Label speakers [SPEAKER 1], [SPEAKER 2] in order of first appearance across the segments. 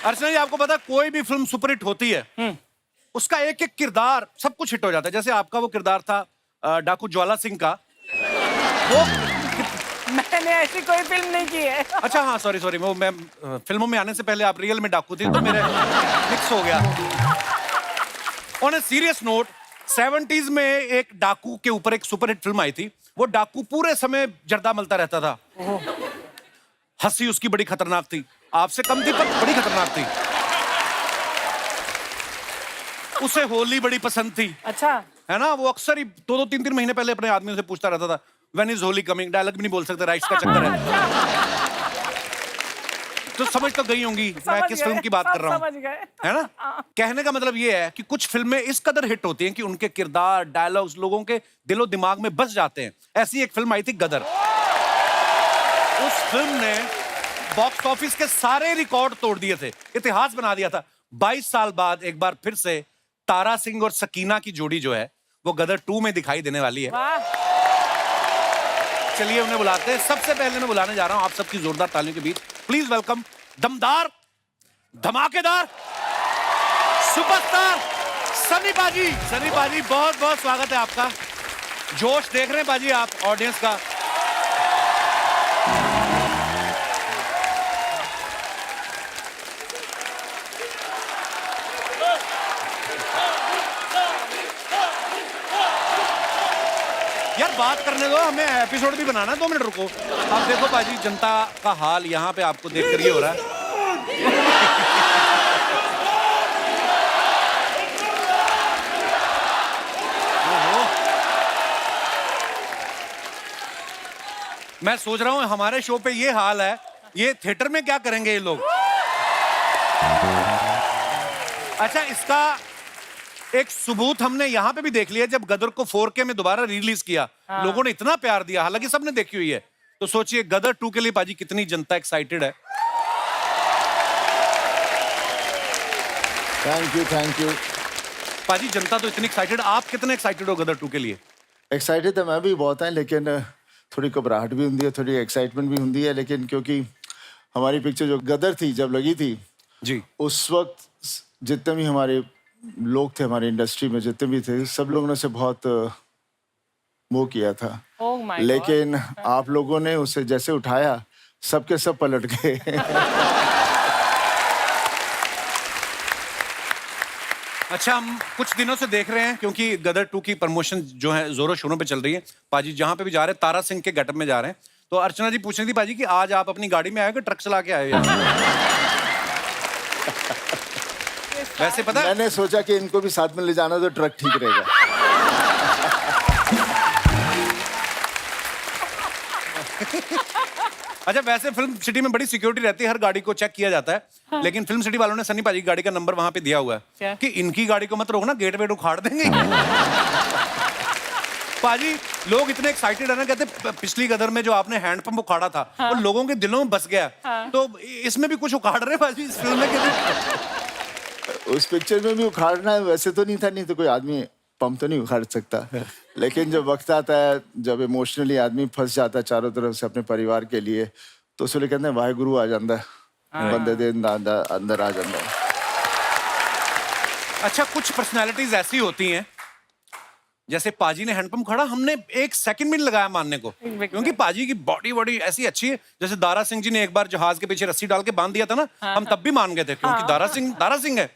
[SPEAKER 1] अर्चना जी, आपको पता है कोई भी फिल्म सुपरहिट होती है उसका एक एक किरदार सब कुछ हिट हो जाता है। जैसे आपका वो किरदार था डाकू ज्वाला सिंह का, वो
[SPEAKER 2] मैंने ऐसी कोई फिल्म नहीं की है।
[SPEAKER 1] अच्छा हाँ सॉरी सॉरी, वो मैं फिल्मों में आने से पहले आप रियल में डाकू थे तो मेरे मिक्स हो गया। On a serious note, 70s में एक डाकू के ऊपर एक सुपरहिट फिल्म आई थी। वो डाकू पूरे समय जर्दा मलता रहता था। हंसी उसकी बड़ी खतरनाक थी, आपसे कम थी पर बड़ी खतरनाक थी। उसे होली बड़ी पसंद थी।
[SPEAKER 2] अच्छा
[SPEAKER 1] है ना, वो अक्सर ही 2-3 महीने पहले अपने आदमियों से पूछता रहता था when is Holi coming. Dialogue भी नहीं बोल सकते, राइट्स का चक्कर है। तो समझ तो गई होंगी मैं किस फिल्म की बात कर रहा हूँ, है ना। कहने का मतलब ये है कि कुछ फिल्में इस कदर हिट होती हैं कि उनके किरदार, डायलॉग्स लोगों के दिलो दिमाग में बस जाते हैं। ऐसी एक फिल्म आई थी गदर। उस फिल्म ने बॉक्स ऑफिस के सारे रिकॉर्ड तोड़ दिए थे, इतिहास बना दिया था। 22 साल बाद एक बार फिर से तारा सिंह और सकीना की जोड़ी जो है वो गदर 2 में दिखाई देने वाली है। चलिए उन्हें बुलाते हैं। सबसे पहले मैं बुलाने जा रहा हूं आप सबकी जोरदार तालियों के बीच, प्लीज वेलकम दमदार, धमाकेदार, सुपरस्टार सनी पाजी। सनी पाजी, बहुत बहुत स्वागत है आपका। जोश देख रहे हैं पाजी आप ऑडियंस का। यार बात करने दो, हमें एपिसोड भी बनाना है। 2 मिनट रुको। अब देखो पाजी, जनता का हाल यहाँ पे आपको देख कर ये हो रहा है। मैं सोच रहा हूँ हमारे शो पे ये हाल है, ये थिएटर में क्या करेंगे ये लोग। अच्छा, इसका एक सबूत हमने यहाँ पे भी देख लिया जब गदर को 4K में दोबारा रिलीज किया। लोगों ने इतना प्यार दिया, हालांकि सबने देखी हुई है। तो सोचिए गदर 2 के लिए पाजी कितनी जनता एक्साइटेड है।
[SPEAKER 3] थैंक यू
[SPEAKER 1] पाजी, जनता तो इतनी एक्साइटेड, आप कितने एक्साइटेड हो गदर 2 के लिए?
[SPEAKER 3] एक्साइटेड तो मैं भी बहुत है, लेकिन थोड़ी घबराहट भी होती है, थोड़ी एक्साइटमेंट भी होती है। लेकिन क्योंकि हमारी पिक्चर जो गदर थी जब लगी थी
[SPEAKER 1] जी,
[SPEAKER 3] उस वक्त जितने भी हमारे लोग थे, हमारी इंडस्ट्री में जितने भी थे, सब लोगों ने उसे बहुत वो किया था। लेकिन आप लोगों ने उसे जैसे उठाया, सबके सब पलट गए।
[SPEAKER 1] अच्छा, हम कुछ दिनों से देख रहे हैं क्योंकि गदर 2 की प्रमोशन जो है जोरों शोरों पे चल रही है। पाजी जहां पे भी जा रहे हैं तारा सिंह के गेटअप में जा रहे हैं। तो अर्चना जी पूछ रही थी पाजी कि आज आप अपनी गाड़ी में आए हो, ट्रक चला के आए हो? वैसे पता
[SPEAKER 3] मैंने सोचा कि इनको भी साथ में ले जाना तो ट्रक ठीक रहेगा।
[SPEAKER 1] अच्छा, वैसे फिल्म सिटी में बड़ी सिक्योरिटी रहती है, हर गाड़ी को चेक किया जाता है। लेकिन फिल्म सिटी वालों ने सनी पाजी की गाड़ी का नंबर वहां पे दिया हुआ है कि इनकी गाड़ी को मत रोकना, गेट वेट उखाड़ देंगे। पाजी, लोग इतने एक्साइटेड है ना, कहते पिछली गदर में जो आपने हैंडपंप उखाड़ा था वो लोगों के दिलों में बस गया। तो इसमें भी कुछ उखाड़ रहे पाजी इस फिल्म में?
[SPEAKER 3] उस पिक्चर में भी उखाड़ना है, वैसे तो नहीं था, नहीं तो कोई आदमी पंप तो नहीं उखाड़ सकता। लेकिन जब वक्त आता है, जब इमोशनली आदमी फंस जाता है चारों तरफ से अपने परिवार के लिए, तो उसके लिए कहते हैं वाहेगुरु आ जाता है, बंदे दे अंदर आ जाता है।
[SPEAKER 1] अच्छा, कुछ पर्सनालिटीज ऐसी होती हैं, जैसे पाजी ने हैंडपंप खड़ा, हमने 1 सेकंड भी नहीं लगाया मानने को, क्योंकि पाजी की बॉडी ऐसी अच्छी है। जैसे दारा सिंह जी ने एक बार जहाज के पीछे रस्सी डाल के बांध दिया था ना, हम तब भी मान गए थे क्योंकि दारा सिंह है।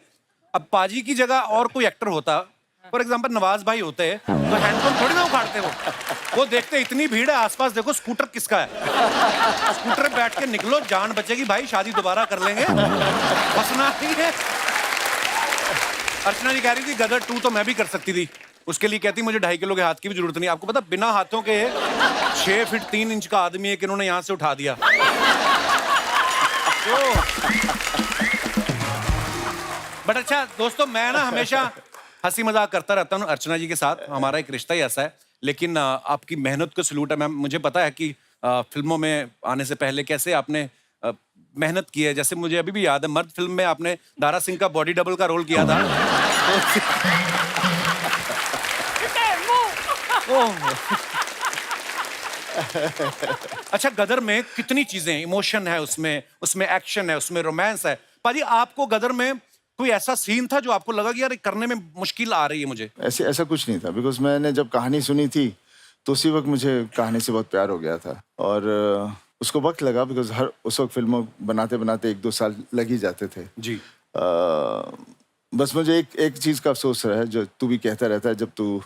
[SPEAKER 1] अब पाजी की जगह और कोई एक्टर होता, फॉर एग्जांपल नवाज भाई होते, तो हैंडपंप थोड़ी ना उखाड़ते। वो देखते इतनी भीड़ है आसपास, देखो स्कूटर किसका है, स्कूटर पे बैठ के निकलो, जान बचेगी भाई, शादी दोबारा कर लेंगे, फंसना नहीं है। अर्चना जी कह रही थी गदर 2 तो मैं भी कर सकती थी, उसके लिए कहती मुझे 2.5 किलो के हाथ की भी जरूरत नहीं। आपको पता बिना हाथों के 6 फीट 3 इंच का आदमी है कि इन्होंने यहां से उठा दिया। बट अच्छा दोस्तों, मैं ना हमेशा हंसी मजाक करता रहता हूँ अर्चना जी के साथ, हमारा एक रिश्ता ही ऐसा है। लेकिन आपकी मेहनत को सलूट है मैम। मुझे पता है कि फिल्मों में आने से पहले कैसे आपने मेहनत की है। जैसे मुझे अभी भी याद है, मर्द फिल्म में आपने दारा सिंह का बॉडी डबल का रोल किया था। अच्छा, गदर में कितनी चीजें, इमोशन है उसमें एक्शन है, उसमें रोमांस है, पाजी आपको गदर में कोई ऐसा सीन था जो आपको लगा कि यार ये करने में मुश्किल आ रही है मुझे?
[SPEAKER 3] ऐसा कुछ नहीं था, बिकॉज मैंने जब कहानी सुनी थी तो उसी वक्त मुझे कहानी से बहुत प्यार हो गया था। और उसको वक्त लगा, बिकॉज हर उस वक्त फिल्मों बनाते बनाते 1-2 साल लग ही जाते थे
[SPEAKER 1] जी।
[SPEAKER 3] बस मुझे एक चीज़ का अफसोस रहा है, जो तू भी कहता रहता है, जब तू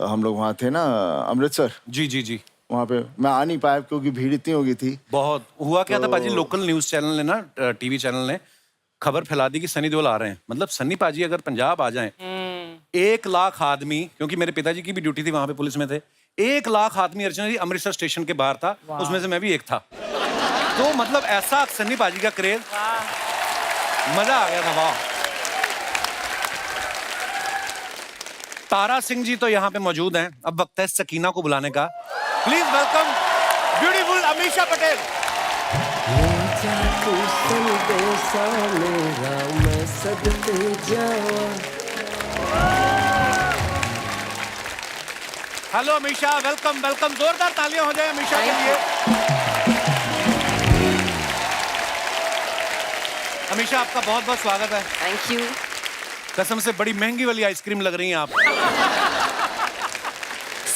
[SPEAKER 3] हम लोग वहाँ थे ना अमृतसर,
[SPEAKER 1] जी जी जी,
[SPEAKER 3] वहाँ पे मैं आ नहीं पाया क्योंकि भीड़ इतनी हो गई थी। बहुत
[SPEAKER 1] हुआ क्या था पाजी, लोकल न्यूज चैनल ने ना, टीवी चैनल ने खबर फैला दी कि सनी देओल आ रहे हैं। मतलब सन्नी पाजी अगर पंजाब आ जाएं, 1 लाख आदमी, क्योंकि मेरे पिताजी की भी ड्यूटी थी वहां पे, पुलिस में थे, 1 लाख आदमी अर्चना जी अमृतसर स्टेशन के बाहर था, उसमें से मैं भी एक था। तो मतलब ऐसा सन्नी पाजी का क्रेज, मजा आ गया था। वाह। तारा सिंह जी तो यहाँ पे मौजूद हैं, अब वक्त है सकीना को बुलाने का। Please welcome beautiful Amisha Patel. Hello Amisha, welcome welcome, जोरदार तालियां हो जाए अमीषा के लिए। अमीषा आपका बहुत बहुत स्वागत है।
[SPEAKER 4] Thank you.
[SPEAKER 1] कसम से बड़ी महंगी वाली आइसक्रीम लग रही हैं आप।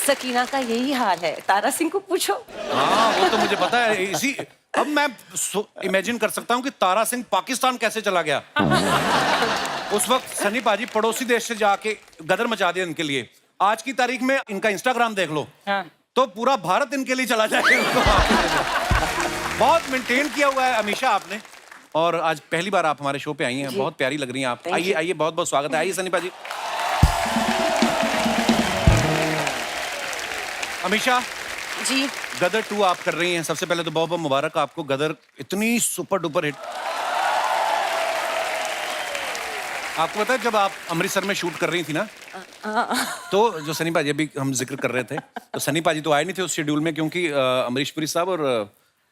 [SPEAKER 4] सकीना का यही हाल है, तारा सिंह को पूछो।
[SPEAKER 1] हाँ वो तो मुझे पता है। इसी अब मैं इमेजिन कर सकता हूँ कि तारा सिंह पाकिस्तान कैसे चला गया। उस वक्त सनी पाजी पड़ोसी देश से जाके गदर मचा दिया इनके लिए। आज की तारीख में इनका इंस्टाग्राम देख लो,
[SPEAKER 2] हाँ।
[SPEAKER 1] तो पूरा भारत इनके लिए चला जाएगा। बहुत मेंटेन किया हुआ है अमीषा आपने, और आज पहली बार आप हमारे शो पे आई हैं, बहुत प्यारी लग रही हैं आप। आइए आइए, बहुत बहुत स्वागत है। आइए सनी पाजी। अमीषा
[SPEAKER 4] जी,
[SPEAKER 1] गदर 2 आप कर रही हैं। सबसे पहले तो बहुत बहुत मुबारक आपको, गदर इतनी सुपर डुपर हिट। आपको पता है जब आप अमृतसर में शूट कर रही थी ना, तो जो सनी पाजी अभी हम जिक्र कर रहे थे, तो सनी पाजी तो आए नहीं थे उस शेड्यूल में, क्योंकि अमरीश पुरी साहब और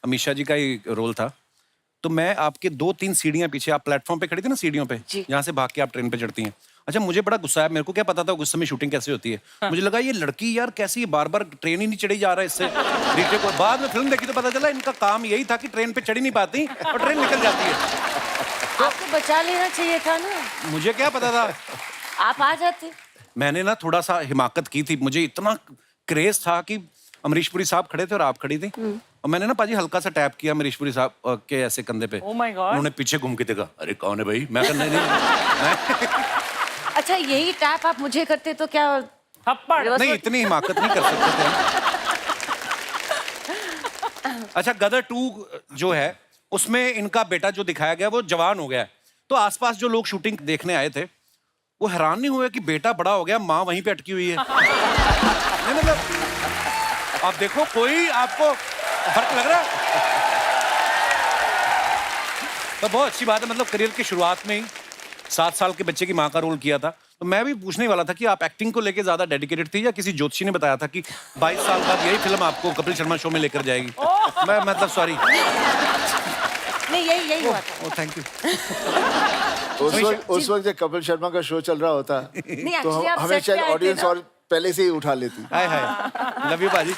[SPEAKER 1] अमीषा जी का ही रोल था। तो मैं आपके 2-3 सीढ़ियां पीछे, आप प्लेटफॉर्म पे खड़ी थी ना सीढ़ियों पे, यहाँ से भाग के आप ट्रेन पे चढ़ती हैं। अच्छा, मुझे बड़ा गुस्सा है, मेरे को क्या पता था गुस्से में शूटिंग कैसे होती है। हाँ। मुझे लगा ये लड़की यार कैसी बार बार ट्रेन ही नहीं चढ़ी जा रहा है इससे। रीटे को बाद में फिल्म देखी तो पता चला इनका काम यही था कि ट्रेन पे चढ़ी नहीं पाती और ट्रेन निकल जाती है।
[SPEAKER 4] तो आपको बचा लेना चाहिए था ना।
[SPEAKER 1] मुझे क्या पता था,
[SPEAKER 4] आप आ जाते।
[SPEAKER 1] मैंने ना थोड़ा सा हिमाकत की थी, मुझे इतना क्रेज था कि अमरीश पुरी साहब खड़े थे और आप खड़ी थी, और मैंने ना पाजी हल्का सा टैप किया अमरीश पुरी साहब के ऐसे कंधे पे।
[SPEAKER 2] Oh my God।
[SPEAKER 1] उन्होंने पीछे घूम के देखा, अरे कौन है भाई? मैं कहना नहीं।
[SPEAKER 4] अच्छा, यही टैप आप मुझे करते तो क्या
[SPEAKER 2] थप्पड़?
[SPEAKER 1] नहीं, इतनी हिमाकत नहीं कर सकते थे। अच्छा, गदर 2 जो है उसमें इनका बेटा जो दिखाया गया वो जवान हो गया है, तो आसपास जो लोग शूटिंग देखने आए थे वो हैरान नहीं हुए कि बेटा बड़ा हो गया, माँ वहीं पे अटकी हुई है। नहीं मतलब आप देखो, कोई आपको फर्क लग रहा है? तो बहुत अच्छी बात है, मतलब करियर की शुरुआत में ही 7 साल के बच्चे की माँ का रोल किया था। तो मैं भी पूछने वाला था कि आप एक्टिंग को लेके ज्यादा डेडिकेटेड थी, या किसी ज्योतिषी ने बताया था कि 22 साल बाद यही फिल्म आपको कपिल शर्मा शो में लेकर जाएगी? मैं मतलब सॉरी,
[SPEAKER 4] नहीं, यही हुआ था।
[SPEAKER 1] Thank you.
[SPEAKER 3] उस वक्त जब कपिल शर्मा का शो चल रहा होता
[SPEAKER 4] नहीं,
[SPEAKER 3] तो
[SPEAKER 4] actually आप
[SPEAKER 3] हमें
[SPEAKER 4] set पे
[SPEAKER 3] शायद
[SPEAKER 4] आए थे
[SPEAKER 3] ऑडियंस
[SPEAKER 4] ना।
[SPEAKER 3] और पहले से ही उठा लेती।
[SPEAKER 1] हाय हाय, लव यू बाजी।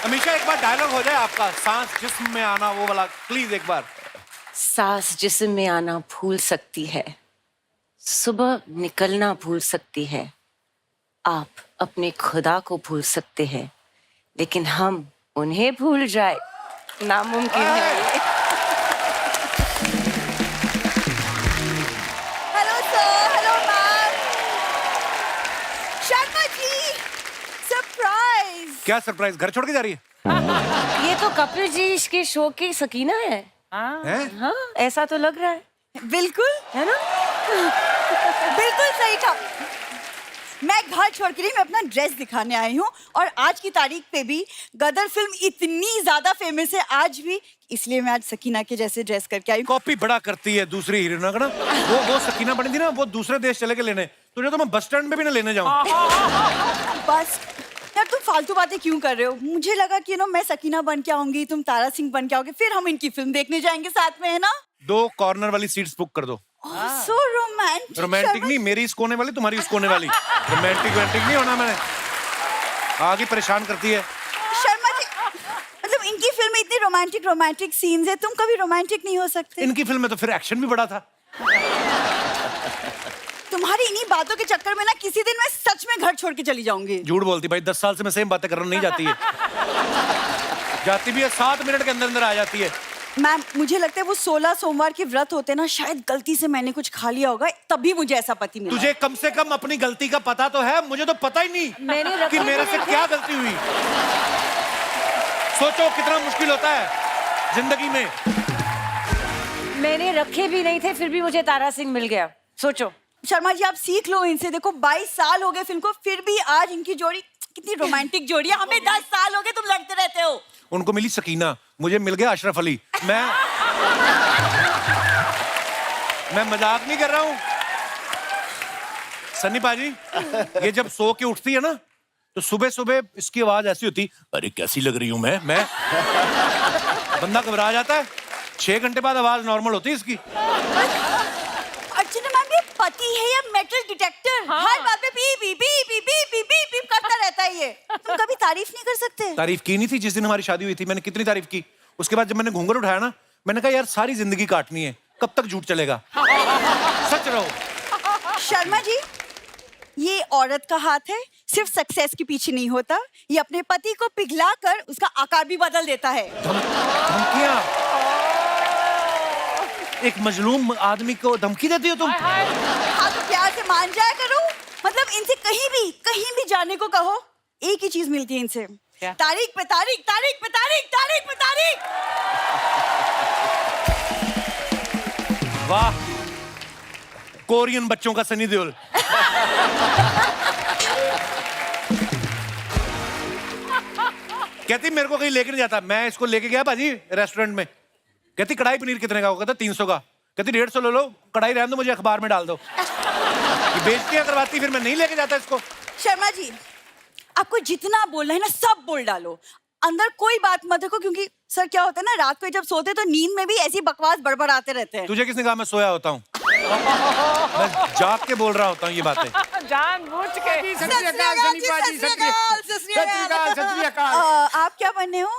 [SPEAKER 1] अमीषा एक बार डायलॉग हो जाए आपका, सांस जिस्म में आना, वो वाला प्लीज एक बार।
[SPEAKER 4] सांस जिस्म में आना भूल सकती है, सुबह निकलना भूल सकती है, आप अपने खुदा को भूल सकते हैं, लेकिन हम उन्हें भूल जाए नामुमकिन है।
[SPEAKER 5] Hello sir, hello ma'am. Sharma ji, surprise.
[SPEAKER 1] क्या सरप्राइज, घर छोड़ के जा रही है?
[SPEAKER 4] ये तो कपिल जी के शो की सकीना है।
[SPEAKER 1] हैं?
[SPEAKER 4] हाँ, ऐसा तो लग रहा है,
[SPEAKER 5] बिल्कुल
[SPEAKER 4] है ना?
[SPEAKER 5] बिल्कुल सही था। मैं घर छोड़ के नहीं, मैं अपना ड्रेस दिखाने आई हूँ, और आज की तारीख पे भी गदर फिल्म इतनी ज्यादा फेमस है आज भी, इसलिए मैं आज सकीना के जैसे ड्रेस करके आई हूँ।
[SPEAKER 1] कॉपी बड़ा करती है दूसरी हीरोइन का ना। वो सकीना बनी थी ना, वो दूसरे देश चले के लेने, तुझे तो मैं बस स्टैंड में भी ना लेने जाऊँ।
[SPEAKER 5] बस यार, तुम फालतू बातें क्यों कर रहे हो? मुझे लगा कि मैं सकीना बन के आऊंगी, तुम तारा सिंह बन के आओगे, फिर हम इनकी फिल्म देखने जाएंगे साथ में, है ना?
[SPEAKER 1] 2 कॉर्नर वाली सीट्स बुक कर दो।
[SPEAKER 5] So romantic.
[SPEAKER 1] रोमांटिक नहीं, मेरी इस कोने वाली, तुम्हारी उस कोने वाली। रोमांटिक नहीं होना मैंने, आगे परेशान करती है।
[SPEAKER 5] शर्मा जी, मतलब इनकी फिल्म इतने रोमांटिक रोमांटिक सीन्स है, तुम कभी रोमांटिक नहीं हो सकते?
[SPEAKER 1] इनकी फिल्म में तो फिर एक्शन भी बड़ा था।
[SPEAKER 5] तुम्हारी इन्हीं बातों के चक्कर में ना किसी दिन मैं सच में घर छोड़ के चली जाऊंगी।
[SPEAKER 1] झूठ बोलती भाई, 10 साल से मैं सेम बातें कर रहा हूँ, नहीं जाती है। जाती भी है 7 मिनट के अंदर अंदर आ जाती है।
[SPEAKER 5] मैम मुझे लगता है वो 16 सोमवार के व्रत होते ना, शायद गलती से मैंने कुछ खा लिया होगा, तभी मुझे ऐसा पति मिला।
[SPEAKER 1] तुझे कम से कम अपनी गलती का पता तो है, मुझे तो पता ही नहीं
[SPEAKER 4] मैंने
[SPEAKER 1] कि मेरे से क्या गलती हुई। सोचो कितना मुश्किल होता है जिंदगी में।
[SPEAKER 4] मैंने रखे भी नहीं थे, फिर भी मुझे तारा सिंह मिल गया। सोचो।
[SPEAKER 5] शर्मा जी आप सीख लो इनसे, देखो 22 साल हो गए फिल्म को, फिर भी आज इनकी जोड़ी कितनी रोमांटिक जोड़ी है। हमें 10 साल हो गए तुम लड़ते रहते हो।
[SPEAKER 1] उनको मिली सकीना, मुझे मिल गया अशरफ अली। मैं मजाक नहीं कर रहा हूं। सन्नी पाजी, ये जब सो के उठती है ना, तो सुबह सुबह इसकी आवाज ऐसी होती, अरे कैसी लग रही हूं मैं। बंदा घबरा जाता है। 6 घंटे बाद आवाज नॉर्मल होती है इसकी।
[SPEAKER 5] अर्चना मैम ये पति है या मेटल डिटेक्टर?
[SPEAKER 2] हाँ।
[SPEAKER 5] हर बात पे P P P P P P P P करता रहता है ये। तुम कभी तारीफ नहीं कर सकते?
[SPEAKER 1] तारीफ की नहीं थी जिस दिन हमारी शादी हुई थी, मैंने कितनी तारीफ की। उसके बाद जब मैंने घूंघट उठाया ना, मैंने कहा यार सारी जिंदगी काटनी है, कब तक झूठ चलेगा। सच रहो।
[SPEAKER 5] शर्मा जी ये औरत का हाथ है, सिर्फ सक्सेस के पीछे नहीं होता, ये अपने पति को पिघलाकर उसका आकार भी बदल देता है।
[SPEAKER 1] धमकियां? एक मजलूम आदमी को धमकी देती हो तुम?
[SPEAKER 5] हाँ तो प्यार से मान जाया करो। मतलब इनसे कहीं भी जाने को कहो, एक ही चीज मिलती है इनसे,
[SPEAKER 2] क्या?
[SPEAKER 5] तारीख पे तारीख, तारीख पे तारीख, तारीख पे तारीख।
[SPEAKER 1] वाह, कोरियन बच्चों का सनी देओल। कहती मेरे को कहीं लेके नहीं जाता। मैं इसको लेके गया भाजी रेस्टोरेंट में, कहती कढ़ाई पनीर कितने का? वो कहता 300 का। कहती 150 ले लो, कढ़ाई रहने दो, मुझे अखबार में डाल दो। ये बेइज्जतियां करवाती, फिर मैं नहीं लेके जाता इसको।
[SPEAKER 5] शर्मा जी आपको जितना बोलना है ना सब बोल डालो, अंदर कोई बात मत रखो, क्योंकि सर क्या होता है ना, रात को जब सोते तो नींद में भी ऐसी बकवास बड़बड़ाते रहते हैं।
[SPEAKER 1] तुझे किसने कहा मैं सोया होता हूँ? मैं जाग के बोल रहा होता हूँ ये बातें।
[SPEAKER 2] जानबूझ के।
[SPEAKER 5] आप क्या बने हो?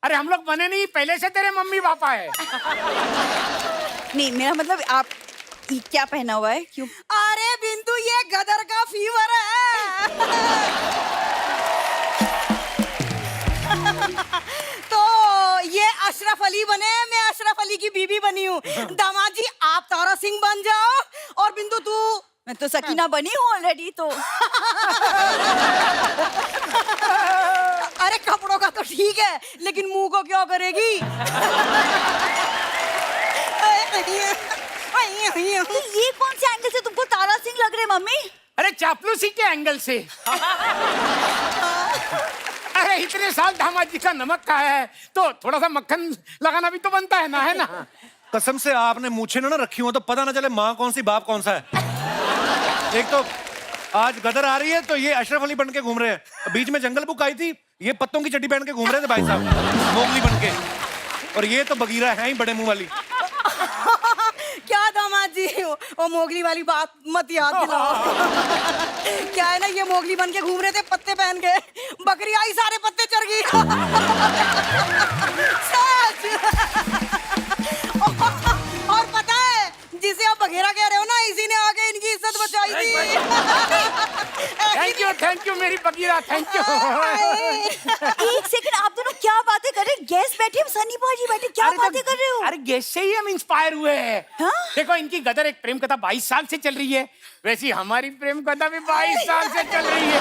[SPEAKER 6] अरे हम लोग बने नहीं, पहले से तेरे मम्मी पापा है।
[SPEAKER 5] नहीं मेरा मतलब आप ये क्या पहना हुआ है? क्यों? अरे बिंदु ये गदर का फीवर है। तो ये अशरफ अली बने, मैं अशरफ अली की बीबी बनी हूँ। दामाद जी आप तारा सिंह बन जाओ, और बिंदु तू? मैं तो सकीना बनी हूँ ऑलरेडी तो। अरे कपड़ों का तो ठीक है, लेकिन मुंह को क्या करेगी? ये कौन से एंगल से तुमको तारा सिंह लग रहे मम्मी?
[SPEAKER 6] अरे चापलूसी के एंगल से। अरे इतने साल दामाद जी का नमक खाया है, तो थोड़ा सा मक्खन लगाना भी तो बनता है ना।
[SPEAKER 1] कसम से आपने मूछें ना रखी हो तो पता ना चले माँ कौन सी बाप कौन सा है। एक तो आज गदर आ रही है तो ये अशरफ अली बन के घूम रहे हैं। बीच में जंगल बुक आई थी, ये पत्तों की चड्डी पहन के घूम रहे थे भाई साहब, मोगली बन के। और ये तो बगीरा है ही बड़े मुंह वाली।
[SPEAKER 5] क्या दामाद जी वो मोगली वाली बात मत याद दिलाओ। क्या है ना, ये मोगली बन के घूम रहे थे पत्ते पहन के, बकरी आई सारे पत्ते चढ़ गई। और पता है जिसे आप बघेरा कह रहे हो ना, इसी ने आके इनकी इज्जत बचाई थी।
[SPEAKER 6] थैंक यू मेरी बगीरा, थैंक यू।
[SPEAKER 5] एक सेकंड, आप दोनों क्या बातें कर रहे हैं? गेस्ट बैठे, सनी भाजी बैठे, क्या बातें कर रहे हो?
[SPEAKER 6] अरे गेस्ट से ही हम इंस्पायर हुए हैं।
[SPEAKER 5] हाँ?
[SPEAKER 6] देखो इनकी गदर एक प्रेम कथा 22 साल से चल रही है, वैसी हमारी प्रेम कथा भी 22 साल से चल रही है।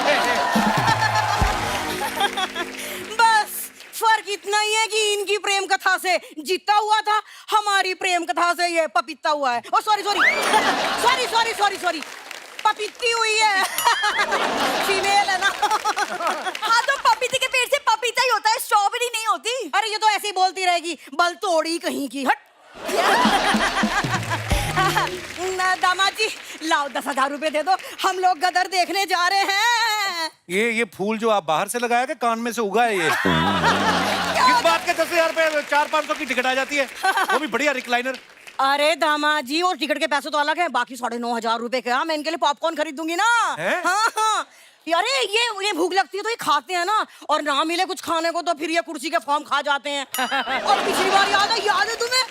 [SPEAKER 5] बस फर्क इतना ही है कि इनकी प्रेम कथा से जीता हुआ था, हमारी प्रेम कथा से ये पपीता हुआ है। ओ सॉरी पपीती हुई है। फीमेल है ना। हाँ तो पपीते के पेड़ से पपीता ही होता है, स्ट्रॉबेरी नहीं होती। अरे ये तो ऐसे ही बोलती रहेगी, बल तोड़ी कहीं की। हट। दामाद जी लाओ 10,000 रुपए दे दो, हम लोग गदर देखने जा रहे हैं।
[SPEAKER 1] ये फूल जो आप बाहर से लगाया, कान में से उगा है ये? किस बात के 10,000 रुपए? 400-500 की टिकट आ जाती है, वो भी बढ़िया रिक्लाइनर।
[SPEAKER 5] अरे दामाद जी वो टिकट के पैसे तो अलग हैं, बाकी 9,500 रुपए के। मैं इनके लिए पॉपकॉर्न खरीद दूंगी ना।
[SPEAKER 1] हैं?
[SPEAKER 5] हाँ।
[SPEAKER 7] अरे ये भूख लगती है तो ये खाते हैं ना, और ना मिले कुछ खाने को तो फिर ये कुर्सी के फॉर्म खा जाते हैं। और पिछली बार याद है तुम्हें?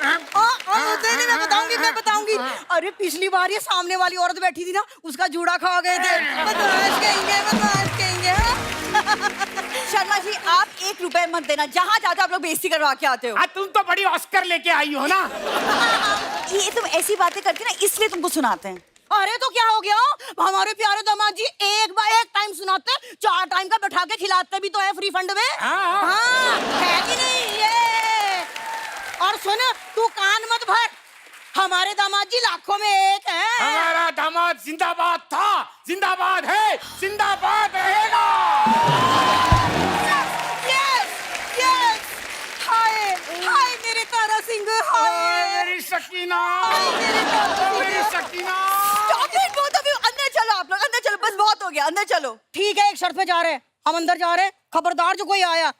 [SPEAKER 7] नहीं, मैं बताऊंगी। अरे पिछली बार ये सामने वाली औरत बैठी थी ना, उसका जूड़ा खा गए थे। बदमाश कहेंगे।
[SPEAKER 5] शर्मा जी आप 1 रुपए मत देना, जहाँ जाते हो आप लोग बेइज्जती करवा के आते हो।
[SPEAKER 6] तुम तो बड़ी ऑस्कर लेके आई हो ना।
[SPEAKER 5] ये तुम ऐसी बातें करके ना इसलिए तुमको सुनाते हैं।
[SPEAKER 7] अरे तो क्या हो गया, हमारे प्यारे दामाद जी एक टाइम सुनाते, 4 टाइम का बैठा के खिलाते भी तो है फ्री फंड में। हाँ, है कि नहीं ये? और सुन, तू कान मत भर, हमारे दामाद जी लाखों में एक है।
[SPEAKER 6] हमारा दामाद जिंदाबाद था, जिंदाबाद है, जिंदाबाद रहेगा।
[SPEAKER 7] हाय मेरे तारा सिंह, हाय
[SPEAKER 6] मेरी शकीना,
[SPEAKER 7] मेरी
[SPEAKER 6] शकीना।
[SPEAKER 5] अंदर चलो, आप लोग अंदर चलो, बस बहुत हो गया, अंदर चलो।
[SPEAKER 7] ठीक है, एक शर्त पे जा रहे हैं हम, अंदर जा रहे हैं, खबरदार जो कोई आया।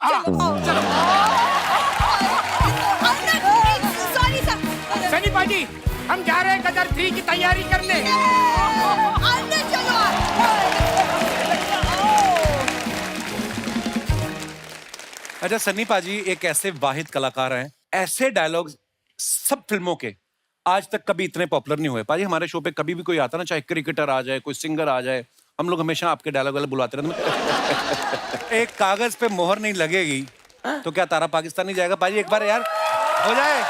[SPEAKER 5] Sorry sir.
[SPEAKER 6] सनी पाजी, हम जा रहे हैं गदर 3 की तैयारी करने।
[SPEAKER 5] अंदर चलो।
[SPEAKER 1] अच्छा सन्नी पाजी एक ऐसे वाहिद कलाकार हैं, ऐसे डायलॉग सब फिल्मों के आज तक कभी इतने पॉपुलर नहीं हुए। पाजी हमारे शो पे कभी भी कोई आता ना, चाहे क्रिकेटर आ जाए, कोई सिंगर आ जाए, हम लोग हमेशा आपके डायलॉग वाले बुलाते रहते। एक कागज पे मोहर नहीं लगेगी तो क्या तारा पाकिस्तान नहीं जाएगा? पाजी एक बार यार हो जाए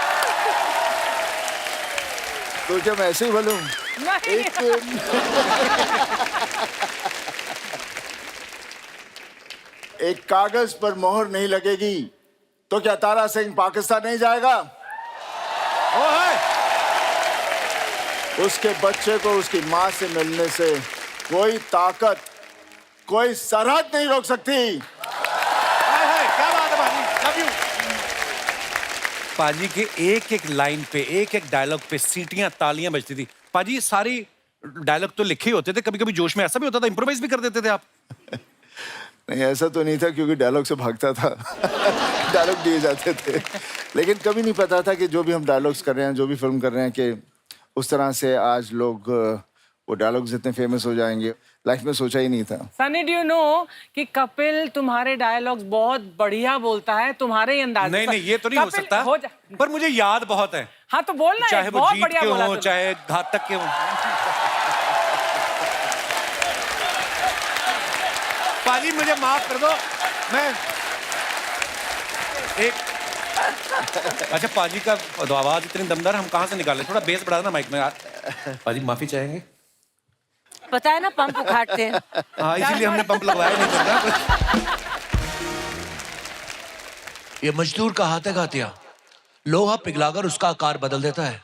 [SPEAKER 3] तो क्या मैं ऐसे ही बोलूं? एक कागज पर मोहर नहीं लगेगी तो क्या तारा सिंह पाकिस्तान नहीं जाएगा? उसके बच्चे को उसकी मां से मिलने से कोई ताकत, कोई सरहद नहीं रोक सकती।
[SPEAKER 1] क्या बात है पाजी, लव यू। पाजी के एक एक लाइन पे, एक एक डायलॉग पे सीटियां, तालियां बजती थी। पाजी सारी डायलॉग तो लिखे ही होते थे, कभी कभी जोश में ऐसा भी होता था इम्प्रोवाइज भी कर देते थे आप?
[SPEAKER 3] नहीं ऐसा तो नहीं था, क्योंकि डायलॉग से भागता था। डायलॉग दिए जाते थे, लेकिन कभी नहीं पता था कि जो भी हम डायलॉग्स कर रहे हैं, जो भी फिल्म कर रहे हैं, कि उस तरह से आज लोग वो डायलॉग्स इतने फेमस हो जाएंगे, लाइफ में सोचा ही नहीं था।
[SPEAKER 2] सनी डू यू नो कि कपिल तुम्हारे डायलॉग्स बहुत बढ़िया बोलता है, तुम्हारे ही अंदाज।
[SPEAKER 1] नहीं नहीं ये तो नहीं हो सकता, पर मुझे याद बहुत है।
[SPEAKER 2] हाँ तो बोलना है,
[SPEAKER 1] चाहे वो
[SPEAKER 2] बहुत
[SPEAKER 1] जीत
[SPEAKER 2] बढ़िया
[SPEAKER 1] के
[SPEAKER 2] बोला
[SPEAKER 1] हो,
[SPEAKER 2] तुमने।
[SPEAKER 1] चाहे घातक के हो। पाजी मुझे माफ कर दो, मैं एक अच्छा पाजी का आवाज इतनी दमदार, हम कहाँ से निकाले? थोड़ा बेस बढ़ा ना माइक में यार। पाजी माफी चाहेंगे?
[SPEAKER 4] पता है ना पंप उखाड़ते हैं।
[SPEAKER 1] हाँ इसीलिए हमने पंप लगवाया नहीं करना।
[SPEAKER 8] ये मजदूर का हाथ है घातिया, लोहा पिघलाकर उसका आकार बदल देता है।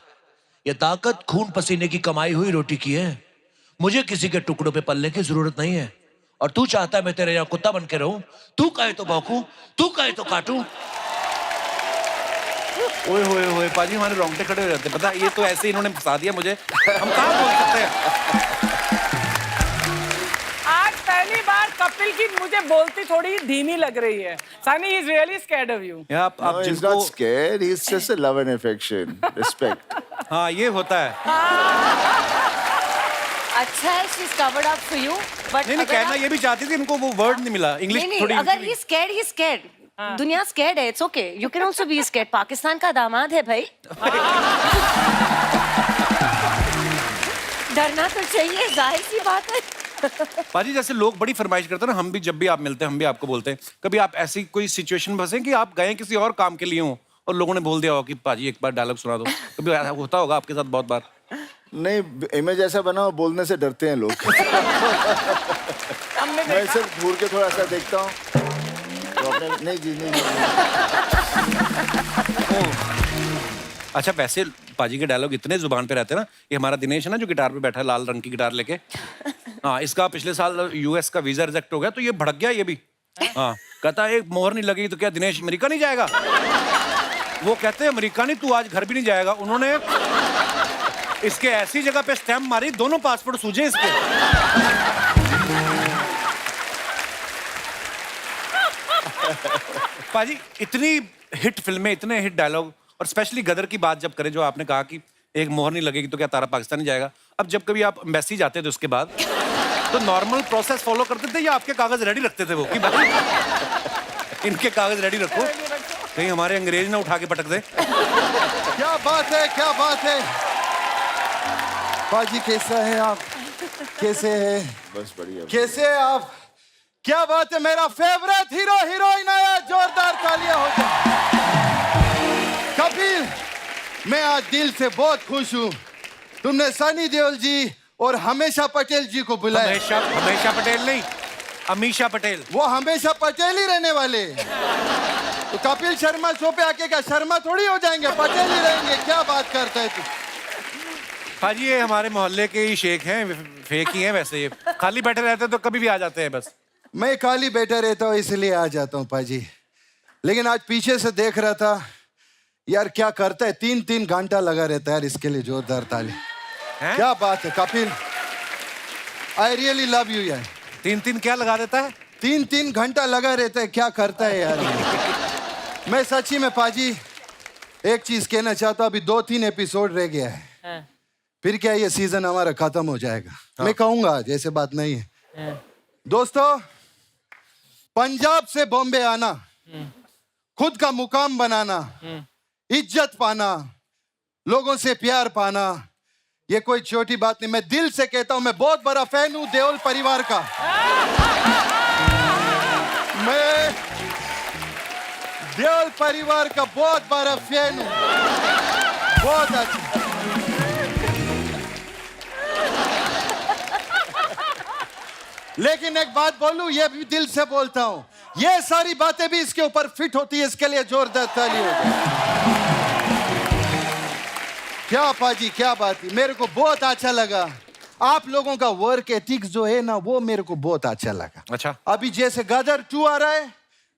[SPEAKER 8] ये ताकत खून पसीने की कमाई हुई रोटी की है। मुझे किसी के टुकड़ों पे पलने की जरूरत नहीं है। और तू चाहता है मैं तेरे यहाँ कुत्ता बन के रहूं? तू कहे तो भौंकूं, तू कहे तो काटूं।
[SPEAKER 1] ओए होए होए पाजी हमारे रोंगटे खड़े हो जाते, पता ये तो ऐसे इन्होंने फंसा दिया मुझे, हम कहाँ बोल सकते हैं।
[SPEAKER 2] आज पहली बार कपिल की मुझे बोलती थोड़ी धीमी लग रही है। Sunny is really scared of you.
[SPEAKER 1] आप
[SPEAKER 3] No, he's
[SPEAKER 1] जिनको
[SPEAKER 3] not scared. He's just a love and affection, respect.
[SPEAKER 1] हाँ ये होता है।
[SPEAKER 4] अच्छा है she is covered up for you, but
[SPEAKER 1] नहीं नहीं कहना ये भी चाहती थी, इनको वो वर्ड नहीं मिला इंग्लिश
[SPEAKER 4] नहीं
[SPEAKER 1] थोड़ी।
[SPEAKER 4] अगर ही स्कैर्ड दुनिया स्कैर्ड है, it's okay, you can also be scared. Pakistan का दामाद है भाई। डरना तो चाहिए, जाहिर सी बात है।
[SPEAKER 1] पाजी जैसे लोग बड़ी फरमाइश करते हैं ना, हम भी जब भी आप मिलते हैं हम भी आपको बोलते हैं, कभी आप ऐसी कोई सिचुएशन फंसे कि आप गए किसी और काम के लिए हो और लोगों ने बोल दिया हो कि पाजी एक बार डायलॉग सुना दो, कभी ऐसा होता होगा आपके साथ? बहुत बार।
[SPEAKER 3] नहीं, इमेज ऐसा बना, बोलने से डरते हैं लोग। मैं सिर्फ घूर के थोड़ा सा देखता हूँ तो अपने नहीं जी नहीं।
[SPEAKER 1] अच्छा वैसे पाजी के डायलॉग इतने जुबान पे रहते हैं ना, ये हमारा दिनेश है ना जो गिटार पे बैठा है लाल रंग की गिटार लेके, हाँ इसका पिछले साल यूएस का वीजा रिजेक्ट हो गया तो ये भड़क गया ये भी। हाँ कहता है एक मोहर नहीं लगेगी तो क्या दिनेश अमेरिका नहीं जाएगा? वो कहते हैं अमेरिका नहीं, तू आज घर भी नहीं जाएगा। उन्होंने इसके ऐसी जगह पे स्टैम्प मारी, दोनों पासपोर्ट सूझे इसके। पाजी इतनी हिट फिल्में, इतने हिट डायलॉग, और स्पेशली गदर की बात जब करें, जो आपने कहा कि एक मोहर नहीं लगेगी तो क्या तारा पाकिस्तान नहीं जाएगा, अब जब कभी आप एम्बेसी जाते थे उसके बाद तो नॉर्मल प्रोसेस फॉलो करते थे या आपके कागज रेडी रखते थे वो कि भाई इनके कागज रेडी रखो, कहीं हमारे अंग्रेज ना उठा के पटक दे।
[SPEAKER 9] क्या बात है, क्या बात है। पाजी कैसा है आप, कैसे है?
[SPEAKER 3] बस बढ़िया।
[SPEAKER 9] कैसे है आप? क्या बात है, मेरा फेवरेट हीरो हीरोइन आया, जोरदार तालियां हो जाए। कपिल, मैं आज दिल से बहुत खुश हूँ, तुमने सनी देओल जी और हमेशा पटेल जी को बुलाया।
[SPEAKER 1] हमेशा हमेशा पटेल नहीं, अमीषा पटेल।
[SPEAKER 9] वो हमेशा पटेल ही रहने वाले। तो कपिल शर्मा शो पे आके क्या शर्मा थोड़ी हो जाएंगे, पटेल ही रहेंगे। क्या बात करता है तू?
[SPEAKER 1] हाजी ये हमारे मोहल्ले के ही शेख हैं, फेक ही हैं वैसे, ये खाली बैठे रहते हैं तो कभी भी आ जाते हैं बस।
[SPEAKER 9] मैं खाली बैठा रहता हूँ इसलिए आ जाता हूँ पाजी, लेकिन आज पीछे से देख रहा था यार, क्या करता है, 3-3 घंटा लगा रहता है यार इसके लिए। जोरदार ताली। क्या बात है Kapil, I really love you यार।
[SPEAKER 1] 3-3 क्या लगा देता है?
[SPEAKER 9] 3-3 घंटा लगा रहता है, क्या करता है यार। मैं सच्ची में पाजी एक चीज कहना चाहता हूँ, अभी 2-3 एपिसोड रह गया है, फिर क्या ये सीजन हमारा खत्म हो जाएगा। मैं कहूंगा जैसे बात नहीं है। दोस्तों, पंजाब से बॉम्बे आना, खुद का मुकाम बनाना, इज्जत पाना, लोगों से प्यार पाना, ये कोई छोटी बात नहीं। मैं दिल से कहता हूं, मैं बहुत बड़ा फैन हूं देओल परिवार का। मैं देओल परिवार का बहुत बड़ा फैन हूं, बहुत अच्छा। लेकिन एक बात बोलूं, ये भी दिल से बोलता हूं, ये सारी बातें भी इसके ऊपर फिट होती है, इसके लिए जोरदार ताली हो जाए। क्या पाजी, क्या बात है, मेरे को बहुत अच्छा लगा। आप लोगों का वर्क एथिक्स जो है ना, वो मेरे को बहुत अच्छा लगा।
[SPEAKER 1] अच्छा,
[SPEAKER 9] अभी जैसे गदर 2 आ रहा है,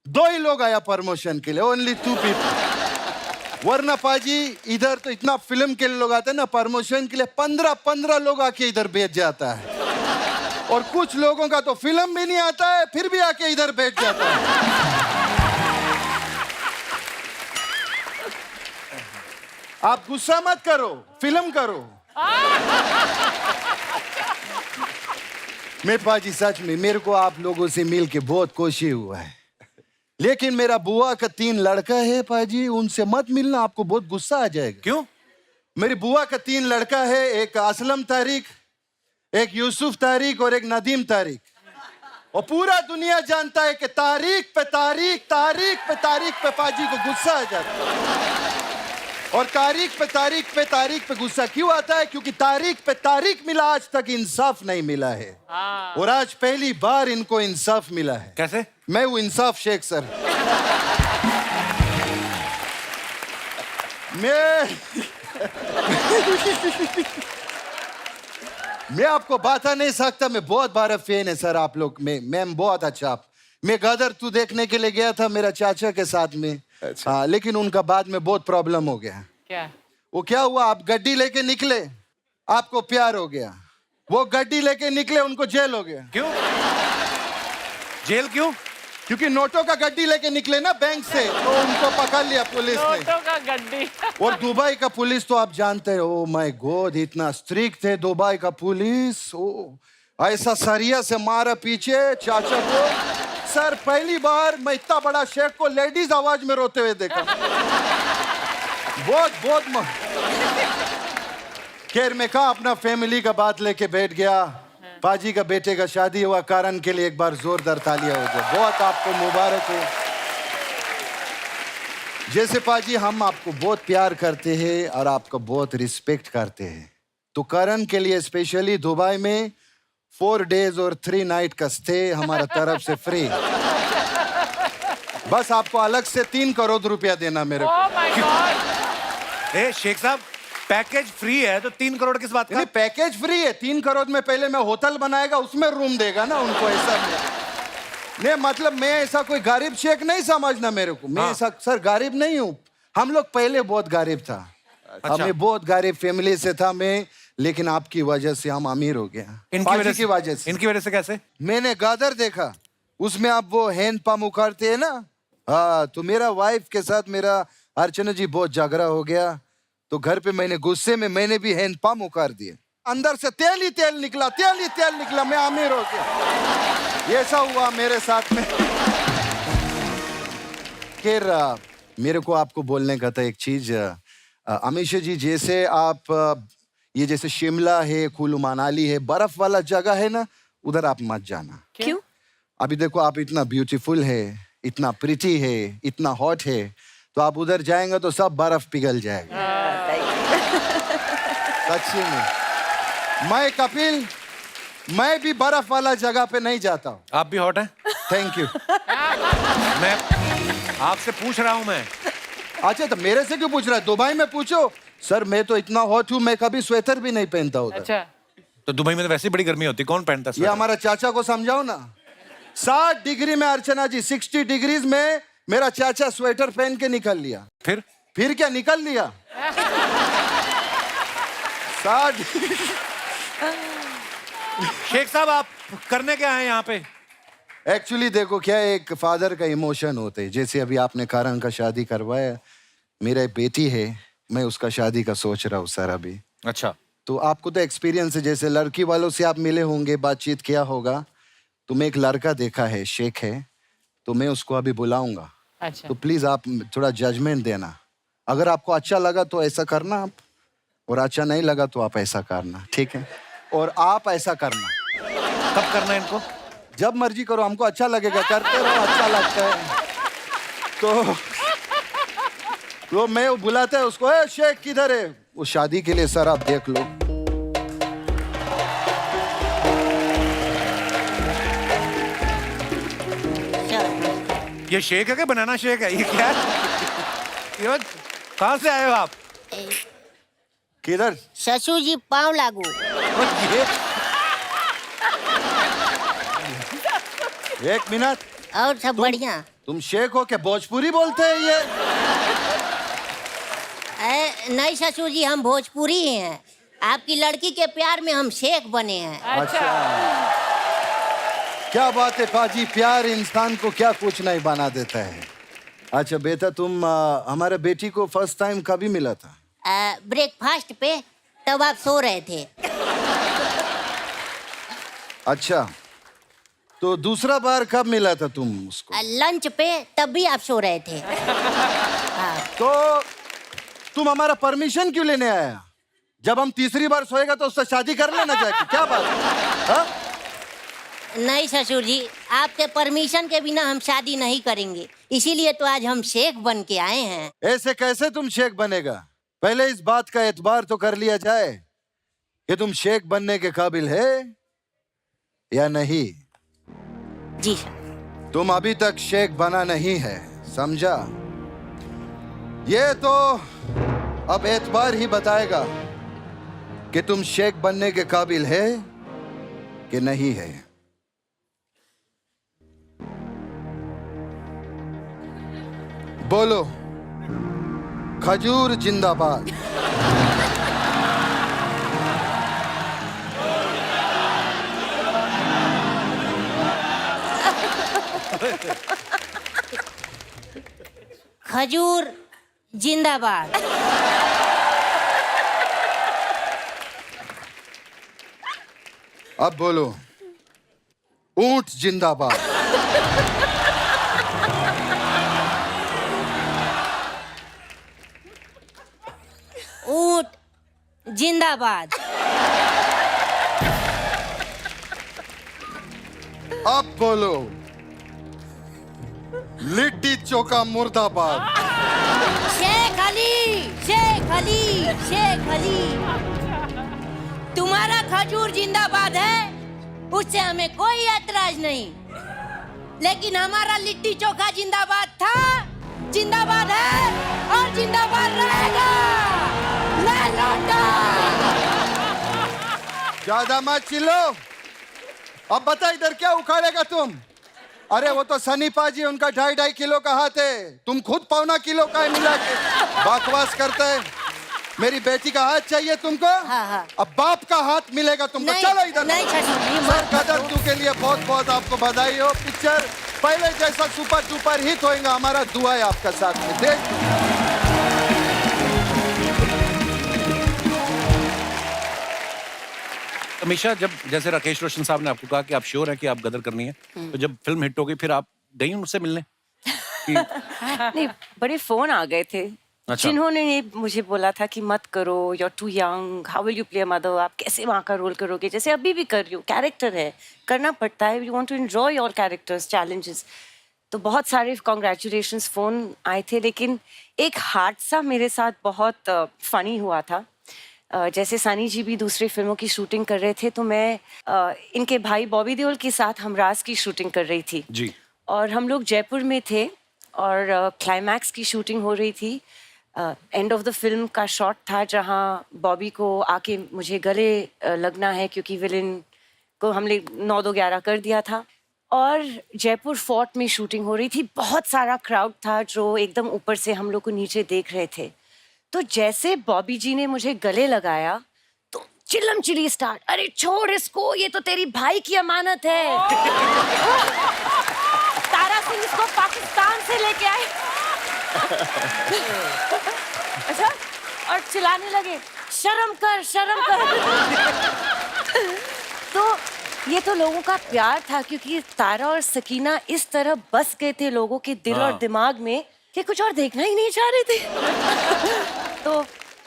[SPEAKER 9] 2 ही लोग आया प्रमोशन के लिए, ओनली 2 पीपल। वरना पाजी इधर तो इतना फिल्म के लिए लोग आते हैं ना प्रमोशन के लिए, 15 लोग आके इधर बैठ जाता है। और कुछ लोगों का तो फिल्म भी नहीं आता है, फिर भी आके इधर बैठ जाता है। आप गुस्सा मत करो, फिल्म करो। मैं पाजी सच में मेरे को आप लोगों से मिल के बहुत खुशी हुआ है, लेकिन मेरा बुआ का 3 लड़का है पाजी, उनसे मत मिलना, आपको बहुत गुस्सा आ जाएगा।
[SPEAKER 1] क्यों?
[SPEAKER 9] मेरी बुआ का 3 लड़का है, एक असलम तारिक, एक यूसुफ तारिक और एक नदीम तारिक। और पूरा दुनिया जानता है कि तारीख पे तारीख, तारीख पे तारीख पे पाजी को गुस्सा आ जाता है। और तारीख पे तारीख पे तारीख पे गुस्सा क्यों आता है? क्योंकि तारीख पे तारीख मिला, आज तक इंसाफ नहीं मिला है। और आज पहली बार इनको इंसाफ मिला है।
[SPEAKER 1] कैसे?
[SPEAKER 9] मैं हूं इंसाफ शेख सर। मैं आपको बता नहीं सकता, मैं बहुत बड़ा फैन है सर आप लोग। मैम बहुत अच्छा। आप मैं गदर 2 देखने के लिए गया था मेरा चाचा के साथ में।
[SPEAKER 3] अच्छा।
[SPEAKER 9] हाँ, लेकिन उनका बाद में बहुत प्रॉब्लम हो गया।
[SPEAKER 2] क्या?
[SPEAKER 9] वो क्या हुआ, आप गड्डी लेके निकले, आपको प्यार हो गया। वो गड्डी लेके निकले, उनको जेल हो गया।
[SPEAKER 1] क्यों जेल क्यों?
[SPEAKER 9] क्योंकि नोटों का गड्डी लेके निकले ना बैंक से, तो उनको पकड़ लिया पुलिस ने।
[SPEAKER 2] नोटों का गड्डी।
[SPEAKER 9] और दुबई का पुलिस तो आप जानते हो, ओ माय गॉड, इतना स्ट्रिक्ट थे दुबई का पुलिस। ओ ऐसा सरिया से मारा पीछे चाचा को। सर पहली बार मैं इतना बड़ा शेख को लेडीज आवाज में रोते हुए देखा। बहुत खैर मैं कहा अपना फैमिली का बात लेके बैठ गया। पाजी का बेटे का शादी हुआ, कारण के लिए एक बार जोरदार तालियां हो जाए। बहुत आपको मुबारक हो। जैसे पाजी हम आपको बहुत प्यार करते हैं और आपको बहुत रिस्पेक्ट करते हैं, तो करण के लिए स्पेशली दुबई में 4 डेज और 3 नाइट का स्टे हमारा तरफ से फ्री। बस आपको अलग से 3 करोड़ रुपया देना मेरे को।
[SPEAKER 2] Oh my God!
[SPEAKER 1] ए शेख साहब, पैकेज फ्री है तो 3 करोड़ किस बात का?
[SPEAKER 9] नहीं, पैकेज फ्री है। 3 करोड़ में पहले मैं होटल बनाएगा, उसमें रूम देगा ना उनको। ऐसा नहीं, मतलब मैं ऐसा कोई गरीब शेख नहीं समझना मेरे को। मैं ऐसा सर गरीब नहीं हूँ। हम लोग पहले बहुत गरीब था।
[SPEAKER 1] अच्छा।
[SPEAKER 9] मैं बहुत गरीब फैमिली से था मैं, लेकिन आपकी वजह से हम अमीर हो गया।
[SPEAKER 1] इनकी वजह
[SPEAKER 9] की वजह से।
[SPEAKER 1] इनकी वजह से कैसे?
[SPEAKER 9] मैंने गादर देखा, उसमें आप वो हैंड पंप उखाड़ते हैं ना। हाँ, तो मेरा वाइफ के साथ मेरा अर्चना जी बहुत झगड़ा हो गया, तो घर पे मैंने गुस्से में मैंने भी हैंड पंप उखाड़ दिए। अंदर से तेल ही तेल निकला, मैं अमीर हो गया। ये ऐसा हुआ मेरे साथ में। खैर मेरे को आपको बोलने का था एक चीज, अमीशा जी, जैसे आप ये जैसे शिमला है, कुल्लू मनाली है, बर्फ वाला जगह है ना, उधर आप मत जाना।
[SPEAKER 4] क्यों?
[SPEAKER 9] अभी देखो आप इतना ब्यूटीफुल है, इतना प्रिटी है, इतना हॉट है, तो आप उधर जाएंगे तो सब बर्फ पिघल जाएगा। सच्ची में मैं कपिल, मैं भी बर्फ वाला जगह पे नहीं जाता हूँ।
[SPEAKER 1] आप भी हॉट हैं?
[SPEAKER 9] Thank you.
[SPEAKER 1] मैं आपसे पूछ रहा हूं मैं।
[SPEAKER 9] अच्छा तो मेरे से क्यों पूछ रहा है? दुबई में पूछो। सर मैं तो इतना हॉट हूँ, मैं कभी स्वेटर भी नहीं पहनता उधर।
[SPEAKER 2] अच्छा,
[SPEAKER 1] तो दुबई में तो वैसे ही बड़ी गर्मी होती है, कौन पहनता है
[SPEAKER 9] ये हमारा चाचा को समझाओ ना। 60 डिग्री में अर्चना जी, 60 डिग्रीज में मेरा चाचा स्वेटर पहन के निकल लिया। फिर क्या निकल लिया? 60।
[SPEAKER 1] शेख साहब आप करने क्या हैं यहाँ पे?
[SPEAKER 9] एक्चुअली देखो क्या, एक फादर का इमोशन होते हैं। जैसे अभी आपने कारण का शादी करवाया, मेरा एक बेटी है, मैं उसका शादी का सोच रहा हूँ सर अभी।
[SPEAKER 1] अच्छा,
[SPEAKER 9] तो आपको तो एक्सपीरियंस है, जैसे लड़की वालों से आप मिले होंगे, बातचीत किया होगा, तो मैं एक लड़का देखा है, शेख है, तो मैं उसको अभी बुलाऊंगा।
[SPEAKER 2] अच्छा,
[SPEAKER 9] तो प्लीज आप थोड़ा जजमेंट देना। अगर आपको अच्छा लगा तो ऐसा करना आप, और अच्छा नहीं लगा तो आप ऐसा करना, ठीक है? और आप ऐसा करना।
[SPEAKER 1] कब करना है इनको?
[SPEAKER 9] जब मर्जी करो, हमको अच्छा लगेगा, करते रहो, अच्छा लगता है तो मैं वो बुलाता है उसको, ए शेख किधर है? वो शादी के लिए सर आप देख लो।
[SPEAKER 1] ये शेक है क्या? बनाना शेक है ये? क्या है? ये कहाँ से आए हो आप?
[SPEAKER 9] किधर?
[SPEAKER 7] ससुर जी पाँव लागू।
[SPEAKER 1] ये
[SPEAKER 9] एक मिनट,
[SPEAKER 7] और सब बढ़िया?
[SPEAKER 9] तुम शेख हो क्या? भोजपुरी बोलते हैं ये?
[SPEAKER 7] नहीं ससुर जी, हम भोजपुरी ही हैं। आपकी लड़की के प्यार में हम शेख बने हैं।
[SPEAKER 2] अच्छा।
[SPEAKER 9] क्या बात है पाजी, प्यार इंसान को क्या कुछ नहीं बना देता है। अच्छा बेटा, तुम हमारे बेटी को फर्स्ट टाइम कभी मिला था?
[SPEAKER 7] ब्रेकफास्ट पे, तब आप सो रहे थे।
[SPEAKER 9] अच्छा, तो दूसरा बार कब मिला था तुम उसको?
[SPEAKER 7] लंच पे, तब भी आप सो रहे थे।
[SPEAKER 9] तो तुम हमारा परमिशन क्यों लेने आया? जब हम तीसरी बार सोएगा तो उससे शादी कर लेना जाके, क्या बात है?
[SPEAKER 7] नहीं ससुर जी, आपके परमिशन के बिना हम शादी नहीं करेंगे, इसीलिए तो आज हम शेख बन के आए हैं।
[SPEAKER 9] ऐसे कैसे तुम शेख बनेगा? पहले इस बात का एतबार तो कर लिया जाए कि तुम शेख बनने के काबिल है या नहीं।
[SPEAKER 7] जी सर।
[SPEAKER 9] तुम अभी तक शेख बना नहीं है, समझा? ये तो अब एतबार ही बताएगा कि तुम शेख बनने के काबिल है कि नहीं है। बोलो, खजूर जिंदाबाद।
[SPEAKER 7] खजूर जिंदाबाद।
[SPEAKER 9] अब बोलो, ऊंट जिंदाबाद।
[SPEAKER 7] ऊंट जिंदाबाद।
[SPEAKER 9] अब बोलो, लिट्टी चोखा मुर्दाबाद।
[SPEAKER 7] शेख अली, शेख अली, शेख अली। तुम्हारा खजूर जिंदाबाद है, उससे हमें कोई ऐतराज नहीं, लेकिन हमारा लिट्टी चोखा जिंदाबाद था, जिंदाबाद है और जिंदाबाद रहेगा। ले लौटा।
[SPEAKER 9] ज्यादा मत चिल्लो। अब बता इधर क्या उखाड़ेगा तुम? अरे वो तो सनी पाजी, उनका 2.5 किलो का हाथ है, तुम खुद 1.25 किलो का है मिला के बकवास करते है। मेरी बेटी का हाथ चाहिए तुमको?
[SPEAKER 7] हाँ।
[SPEAKER 9] अब बाप का हाथ मिलेगा तुमको।
[SPEAKER 7] नहीं,
[SPEAKER 9] चलो इधर।
[SPEAKER 7] नहीं ससुर जी,
[SPEAKER 9] सर कदर तू के लिए बहुत बहुत आपको बधाई हो। पिक्चर पहले जैसा सुपर डुपर हिट होएगा, हमारा दुआ है आपका साथ में। देख
[SPEAKER 1] हमेशा जब जैसे राकेश रोशन साहब ने आपको कहा कि आप श्योर हैं कि आप गदर करनी है, तो जब फिल्म हिट हो गई फिर आप गई उनसे मिलने
[SPEAKER 4] नहीं, बड़े फोन आ गए थे जिन्होंने ये मुझे बोला था कि मत करो, you are too young, how will you play mother, आप कैसे वहाँ का रोल करोगे, जैसे अभी भी कर रही हो, कैरेक्टर है, करना पड़ता है, you want to enjoy your characters, challenges. तो बहुत सारे कॉन्ग्रेचुलेशंस फ़ोन आए थे, लेकिन एक हादसा मेरे साथ बहुत फनी हुआ था। जैसे सनी जी भी दूसरी फिल्मों की शूटिंग कर रहे थे, तो मैं इनके भाई बॉबी देओल के साथ हमराज की शूटिंग कर रही थी
[SPEAKER 1] जी।
[SPEAKER 4] और हम लोग जयपुर में थे और क्लाइमैक्स की शूटिंग हो रही थी। एंड ऑफ द फिल्म का शॉट था जहाँ बॉबी को आके मुझे गले लगना है, क्योंकि विलेन को हमने 9-2-11 कर दिया था। और जयपुर फोर्ट में शूटिंग हो रही थी, बहुत सारा क्राउड था जो एकदम ऊपर से हम लोग को नीचे देख रहे थे। तो जैसे बॉबी जी ने मुझे गले लगाया तो चिल्लम चिल्ली स्टार्ट, अरे छोड़ इसको, ये तो तेरी भाई की अमानत है। तारा सिंह इसको पाकिस्तान से लेके आए। अच्छा, और चिल्लाने लगे, शर्म कर शर्म कर। तो ये तो लोगों का प्यार था, क्योंकि तारा और सकीना इस तरह बस गए थे लोगों के दिल और दिमाग में कि कुछ और देखना ही नहीं चाह रहे थे। तो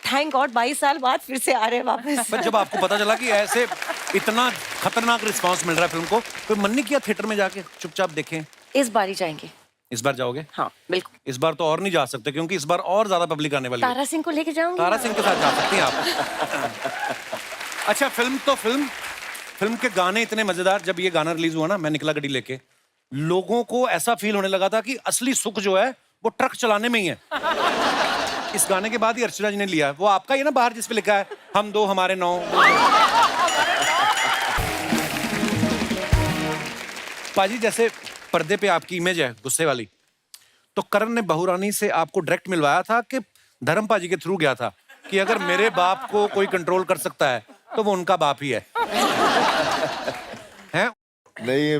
[SPEAKER 4] थैंक गॉड 22 साल बाद फिर से आ रहे हैं वापस।
[SPEAKER 1] पर जब आपको पता चला कि ऐसे इतना खतरनाक रिस्पांस मिल रहा है फिल्म को, तो मन नहीं किया थिएटर में जाके चुपचाप देखें?
[SPEAKER 4] इस बार ही जाएंगे।
[SPEAKER 1] इस बार जाओगे?
[SPEAKER 4] हाँ बिल्कुल।
[SPEAKER 1] इस बार तो और नहीं जा सकते, क्योंकि इस बार और ज्यादा पब्लिक आने वाली है।
[SPEAKER 4] तारा सिंह को लेके जाऊंगी।
[SPEAKER 1] तारा सिंह के साथ जा सकती हैं आप। अच्छा, फिल्म के गाने इतने मजेदार। जब ये गाना रिलीज हुआ ना, मैं निकला गड्डी लेके, लोगों को ऐसा फील होने लगा था कि असली सुख जो है वो ट्रक चलाने में ही है। इस गाने के बाद ही अर्चना जी ने लिया। वो आपका ही ना बाहर जिस पे लिखा है हम 2 हमारे 9। पाजी, जैसे पर्दे पे आपकी इमेज है गुस्से वाली, तो करण ने बहू रानी से आपको डायरेक्ट मिलवाया था कि धर्म पाजी के थ्रू गया था कि अगर मेरे बाप को कोई कंट्रोल कर सकता है तो वो उनका बाप ही है? हैं?
[SPEAKER 3] नहीं,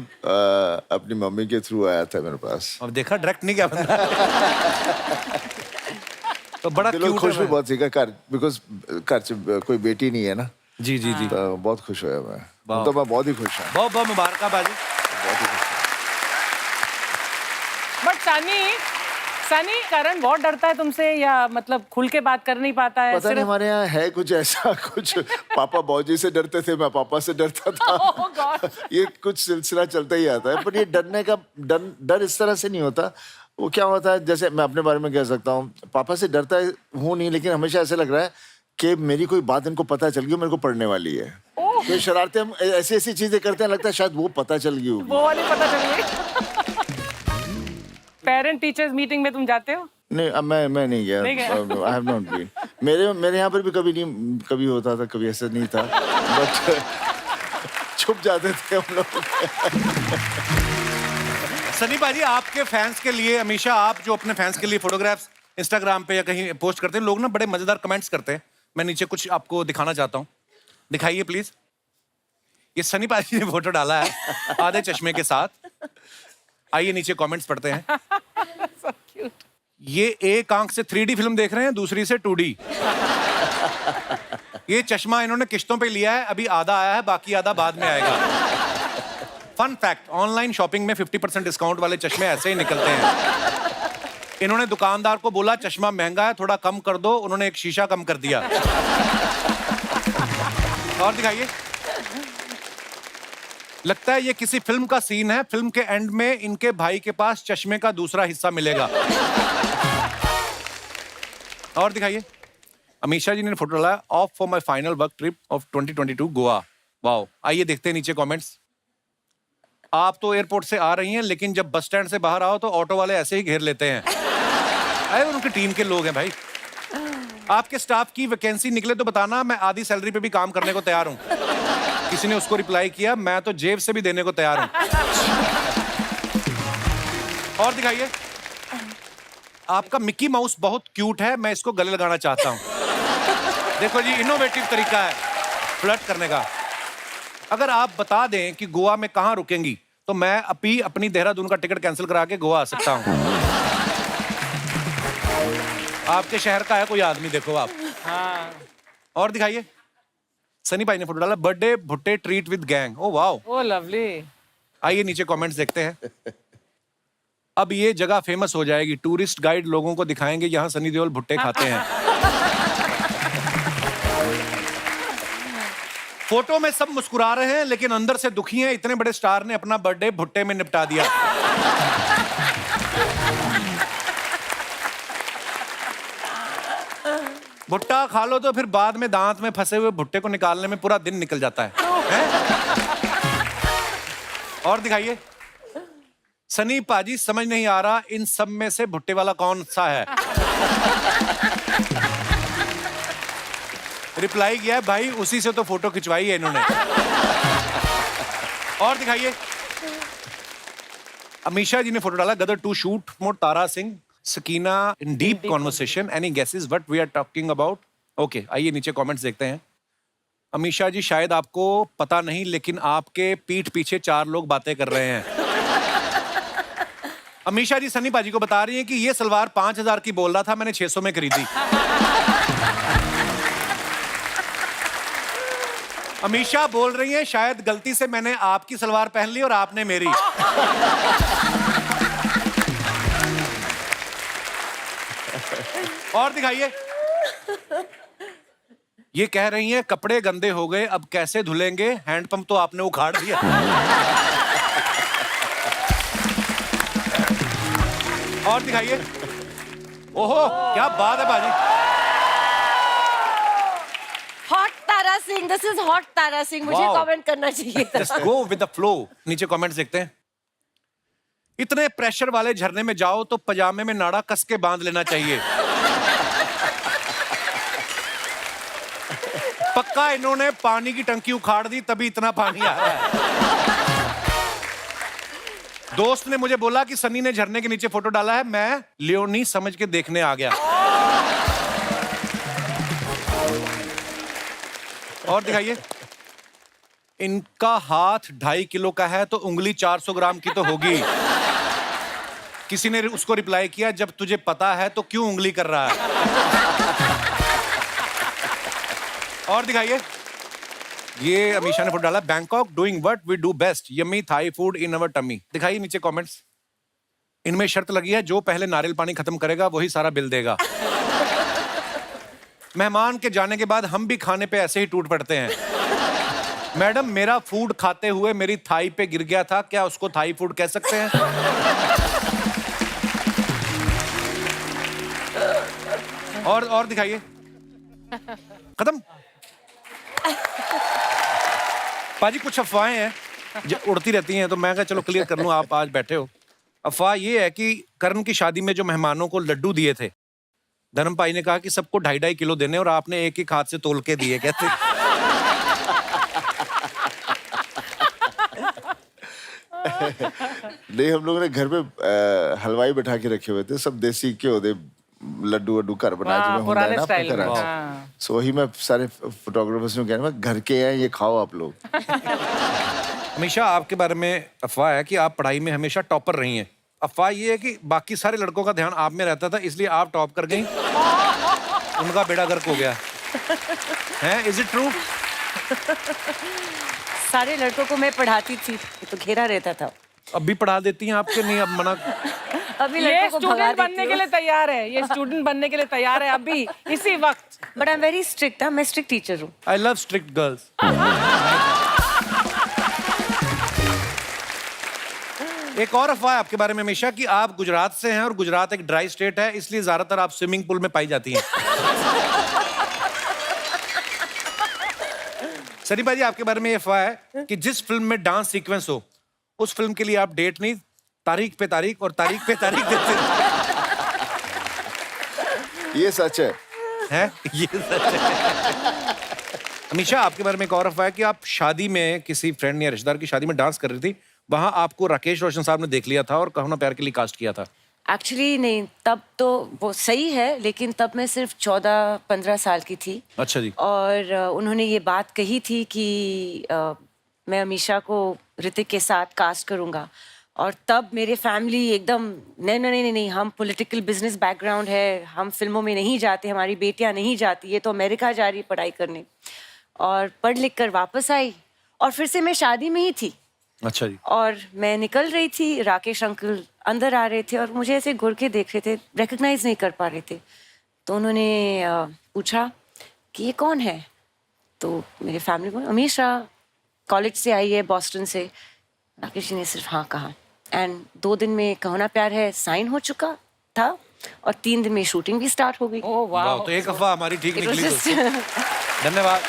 [SPEAKER 3] अपनी मम्मी के थ्रू आया था मेरे पास।
[SPEAKER 1] अब देखा, डायरेक्ट नहीं गया बंदा। तो बड़ा
[SPEAKER 3] लोग खुश भी बहुत सीखा कर, बिकॉज घर कोई बेटी नहीं है ना।
[SPEAKER 1] जी जी जी,
[SPEAKER 3] तो बहुत खुश हुआ मैं। तो मैं बहुत ही खुश हूँ।
[SPEAKER 1] बहुत बहुत मुबारकबाद।
[SPEAKER 3] बहुत ही खुश।
[SPEAKER 2] बट सनी, करण बहुत डरता है तुमसे, या मतलब खुल के बात कर नहीं पाता है?
[SPEAKER 3] पता नहीं, हमारे यहाँ है कुछ ऐसा, कुछ पापा बाबूजी से डरते थे, मैं पापा से डरता था।
[SPEAKER 2] Oh God.
[SPEAKER 3] ये कुछ सिलसिला चलता ही आता है। पर ये डरने का डर इस तरह से नहीं होता। वो क्या होता है, जैसे मैं अपने बारे में कह सकता हूँ, पापा से डरता हूँ नहीं, लेकिन हमेशा ऐसे लग रहा है कि मेरी कोई बात इनको पता चल गई, मेरे को पढ़ने वाली है। तो शरारतें हम ऐसी चीजें करते हैं, लगता है शायद वो पता चल गई होगी।
[SPEAKER 2] वो वाली पता चल गई। पेरेंट टीचर्स मीटिंग में तुम जाते हो?
[SPEAKER 3] नहीं, अब मैं नहीं गया। I have not been. मेरे यहाँ पर भी कभी होता था, कभी ऐसा नहीं था, बट छुप जाते थे हम लोग।
[SPEAKER 1] सनी पाजी, आपके फैंस के लिए हमेशा, आप जो अपने फैंस के लिए फोटोग्राफ्स इंस्टाग्राम पे या कहीं पोस्ट करते हैं, लोग ना बड़े मजेदार कमेंट्स करते हैं। मैं नीचे कुछ आपको दिखाना चाहता हूँ, दिखाइए प्लीज। ये सनी पाजी ने फोटो डाला है आधे चश्मे के साथ। आइए नीचे कमेंट्स पढ़ते हैं।
[SPEAKER 2] So cute.
[SPEAKER 1] ये एक आंख से 3D फिल्म देख रहे हैं, दूसरी से 2D। ये चश्मा इन्होंने किश्तों पे लिया है, अभी आधा आया है, बाकी आधा बाद में आएगा। फन फैक्ट, ऑनलाइन शॉपिंग में 50% डिस्काउंट वाले चश्मे ऐसे ही निकलते हैं। इन्होंने दुकानदार को बोला चश्मा महंगा है, थोड़ा कम कर दो, उन्होंने एक शीशा कम कर दिया। और दिखाइए। लगता है ये किसी फिल्म का सीन है। फिल्म के एंड में इनके भाई के पास चश्मे का दूसरा हिस्सा मिलेगा। और दिखाइए। अमीषा जी ने फोटो डाला, of for my final work trip of 2022 Goa. Wow. आइए देखते हैं नीचे कमेंट्स। आप तो एयरपोर्ट से आ रही हैं, लेकिन जब बस स्टैंड से बाहर आओ तो ऑटो वाले ऐसे ही घेर लेते हैं। अरे उनकी टीम के लोग हैं भाई। आपके स्टाफ की वैकेंसी निकले तो बताना, मैं आधी सैलरी पे भी काम करने को तैयार हूं। किसी ने उसको रिप्लाई किया, मैं तो जेब से भी देने को तैयार हूं। और दिखाइए। आपका मिक्की माउस बहुत क्यूट है, मैं इसको गले लगाना चाहता हूं। देखो जी, इनोवेटिव तरीका है फ्लर्ट करने का। अगर आप बता दें कि गोवा में कहां रुकेंगी, तो मैं अभी अपनी देहरादून का टिकट कैंसिल करा के गोवा आ सकता हूं। आपके शहर का है कोई आदमी, देखो आप।
[SPEAKER 2] हाँ।
[SPEAKER 1] और दिखाइए। सनी भाई ने फोटो डाला, बर्थडे भुट्टे treat with gang. Oh wow,
[SPEAKER 2] oh lovely.
[SPEAKER 1] आइए नीचे कमेंट्स देखते हैं। अब ये जगह फेमस हो जाएगी, टूरिस्ट गाइड लोगों को दिखाएंगे यहाँ सनी देओल भुट्टे खाते हैं। फोटो में सब मुस्कुरा रहे हैं लेकिन अंदर से दुखी हैं, इतने बड़े स्टार ने अपना बर्थडे भुट्टे में निपटा दिया। भुट्टा खा लो तो फिर बाद में दांत में फंसे हुए भुट्टे को निकालने में पूरा दिन निकल जाता है? और दिखाइए। सनी पाजी समझ नहीं आ रहा इन सब में से भुट्टे वाला कौन सा है। रिप्लाई किया है, भाई उसी से तो फोटो खिंचवाई है इन्होंने। और दिखाइए। अमीशा जी ने फोटो डाला, Gadar two shoot more Tara Singh Sakina in deep conversation, any guesses what we are talking about? Okay, आइए नीचे कमेंट्स देखते हैं। अमीशा जी शायद आपको पता नहीं लेकिन आपके पीठ पीछे 4 लोग बातें कर रहे हैं। अमीशा जी सनी पाजी को बता रही हैं कि ये सलवार 5000 की बोल रहा था, मैंने 600 में खरीदी। अमीशा बोल रही हैं शायद गलती से मैंने आपकी सलवार पहन ली और आपने मेरी। और दिखाइए। ये कह रही हैं कपड़े गंदे हो गए, अब कैसे धुलेंगे, हैंडपंप तो आपने उखाड़ दिया। और दिखाइए। ओहो क्या बात है बाजी।
[SPEAKER 4] Hot Tara Singh, this is hot Tara Singh, मुझे
[SPEAKER 1] Wow.
[SPEAKER 4] कमेंट करना चाहिए था।
[SPEAKER 1] Just go with the flow। नीचे कमेंट्स देखते हैं। इतने प्रेशर वाले झरने में जाओ तो पजामे में नाड़ा कस के बांध लेना चाहिए। पक्का इन्होंने पानी की टंकी उखाड़ दी तभी इतना पानी आ रहा है। दोस्त ने मुझे बोला कि सनी ने झरने के नीचे फोटो डाला है, मैं लियोनी समझ के देखने आ गया। और दिखाइए। इनका हाथ 2.5 किलो का है तो उंगली 400 ग्राम की तो होगी। किसी ने उसको रिप्लाई किया, जब तुझे पता है तो क्यों उंगली कर रहा है? और दिखाइए। ये अमीशा ने फोटो डाला, Bangkok doing what we do best, yummy Thai food in our tummy. दिखाइए नीचे कमेंट्स। इनमें शर्त लगी है, जो पहले नारियल पानी खत्म करेगा वही सारा बिल देगा। मेहमान के जाने के बाद हम भी खाने पे ऐसे ही टूट पड़ते हैं। मैडम मेरा फूड खाते हुए मेरी थाई पे गिर गया था, क्या उसको थाई फूड कह सकते हैं? और दिखाइए। खत्म। पाजी कुछ अफवाहें हैं जो उड़ती रहती हैं तो मैं कहा चलो क्लियर कर लूं, आप आज बैठे हो। अफवाह ये है कि करण की शादी में जो मेहमानों को लड्डू दिए थे, धर्म भाई ने कहा कि सबको 2.5 किलो देने और आपने एक हाथ से तोल के दिए। कहते
[SPEAKER 3] नहीं, हम लोगों ने घर में हलवाई बैठा के रखे हुए थे, सब देसी घ्यो दे लड्डू वड्डू घर बना
[SPEAKER 2] हाँ, पुराने स्टाइल में।
[SPEAKER 3] सो वही मैं सारे फोटोग्राफर्स को कहना, घर के हैं ये खाओ आप लोग।
[SPEAKER 1] हमेशा आपके बारे में अफवाह है कि आप पढ़ाई में हमेशा टॉपर रही हैं। अफवाह ये है कि बाकी सारे लड़कों का ध्यान आप में रहता था इसलिए आप टॉप कर गई, उनका बेड़ा गर्क हो गया है। Is it true?
[SPEAKER 4] सारे लड़कों को मैं पढ़ाती थी तो घेरा रहता था।
[SPEAKER 1] अब भी पढ़ा देती हैं आपके? नहीं अब मना।
[SPEAKER 4] अभी
[SPEAKER 2] ये
[SPEAKER 4] लड़कों को भगा
[SPEAKER 2] स्टूडेंट
[SPEAKER 4] देती
[SPEAKER 2] बनने के
[SPEAKER 4] हूँ।
[SPEAKER 2] लिए तैयार है, ये स्टूडेंट बनने के लिए तैयार है अभी इसी वक्त।
[SPEAKER 4] But I am very strict, मैं स्ट्रिक्ट टीचर हूँ।
[SPEAKER 1] I love strict girls. एक और अफवाह है आपके बारे में हमेशा कि आप गुजरात से हैं और गुजरात एक ड्राई स्टेट है इसलिए ज्यादातर आप स्विमिंग पूल में पाई जाती हैं। सनी भाई आपके बारे में ये अफवाह है कि जिस फिल्म में डांस सीक्वेंस हो उस फिल्म के लिए आप डेट नहीं, तारीख पे तारीख और तारीख पे तारीख देते
[SPEAKER 3] ये सच है।
[SPEAKER 1] हैं? ये सच है। हमेशा आपके बारे में एक और अफवाह है कि आप शादी में किसी फ्रेंड या रिश्तेदार की शादी में डांस कर रही थी, वहां आपको राकेश रोशन साहब ने देख लिया था और कहो ना प्यार के लिए कास्ट किया था।
[SPEAKER 4] एक्चुअली नहीं, तब तो वो सही है लेकिन तब मैं सिर्फ 14-15 साल की थी।
[SPEAKER 1] अच्छा जी।
[SPEAKER 4] और उन्होंने ये बात कही थी कि मैं अमीशा को ऋतिक के साथ कास्ट करूंगा और तब मेरे फैमिली एकदम नहीं नहीं नहीं नहीं, हम पॉलिटिकल बिजनेस बैकग्राउंड है, हम फिल्मों में नहीं जाते, हमारी बेटियां नहीं जाती, ये तो अमेरिका जा रही है पढ़ाई करने। और पढ़ लिख कर वापस आई और फिर से मैं शादी में ही थी।
[SPEAKER 1] अच्छा जी।
[SPEAKER 4] और मैं निकल रही थी, राकेश अंकल अंदर आ रहे थे और मुझे ऐसे घुर के देख रहे थे, रिकग्नाइज नहीं कर पा रहे थे। तो उन्होंने पूछा कि ये कौन है? तो मेरे फैमिली को हमेशा कॉलेज से आई है, बॉस्टन से। राकेश जी ने सिर्फ हाँ कहा एंड 2 दिन में कहो ना प्यार है साइन हो चुका था और 3 दिन में शूटिंग भी स्टार्ट हो गई।
[SPEAKER 2] ओह वाह।
[SPEAKER 1] तो एक अफवाह हमारी ठीक
[SPEAKER 4] It was
[SPEAKER 1] निकली
[SPEAKER 4] just-
[SPEAKER 1] दोस्तों। धन्यवाद।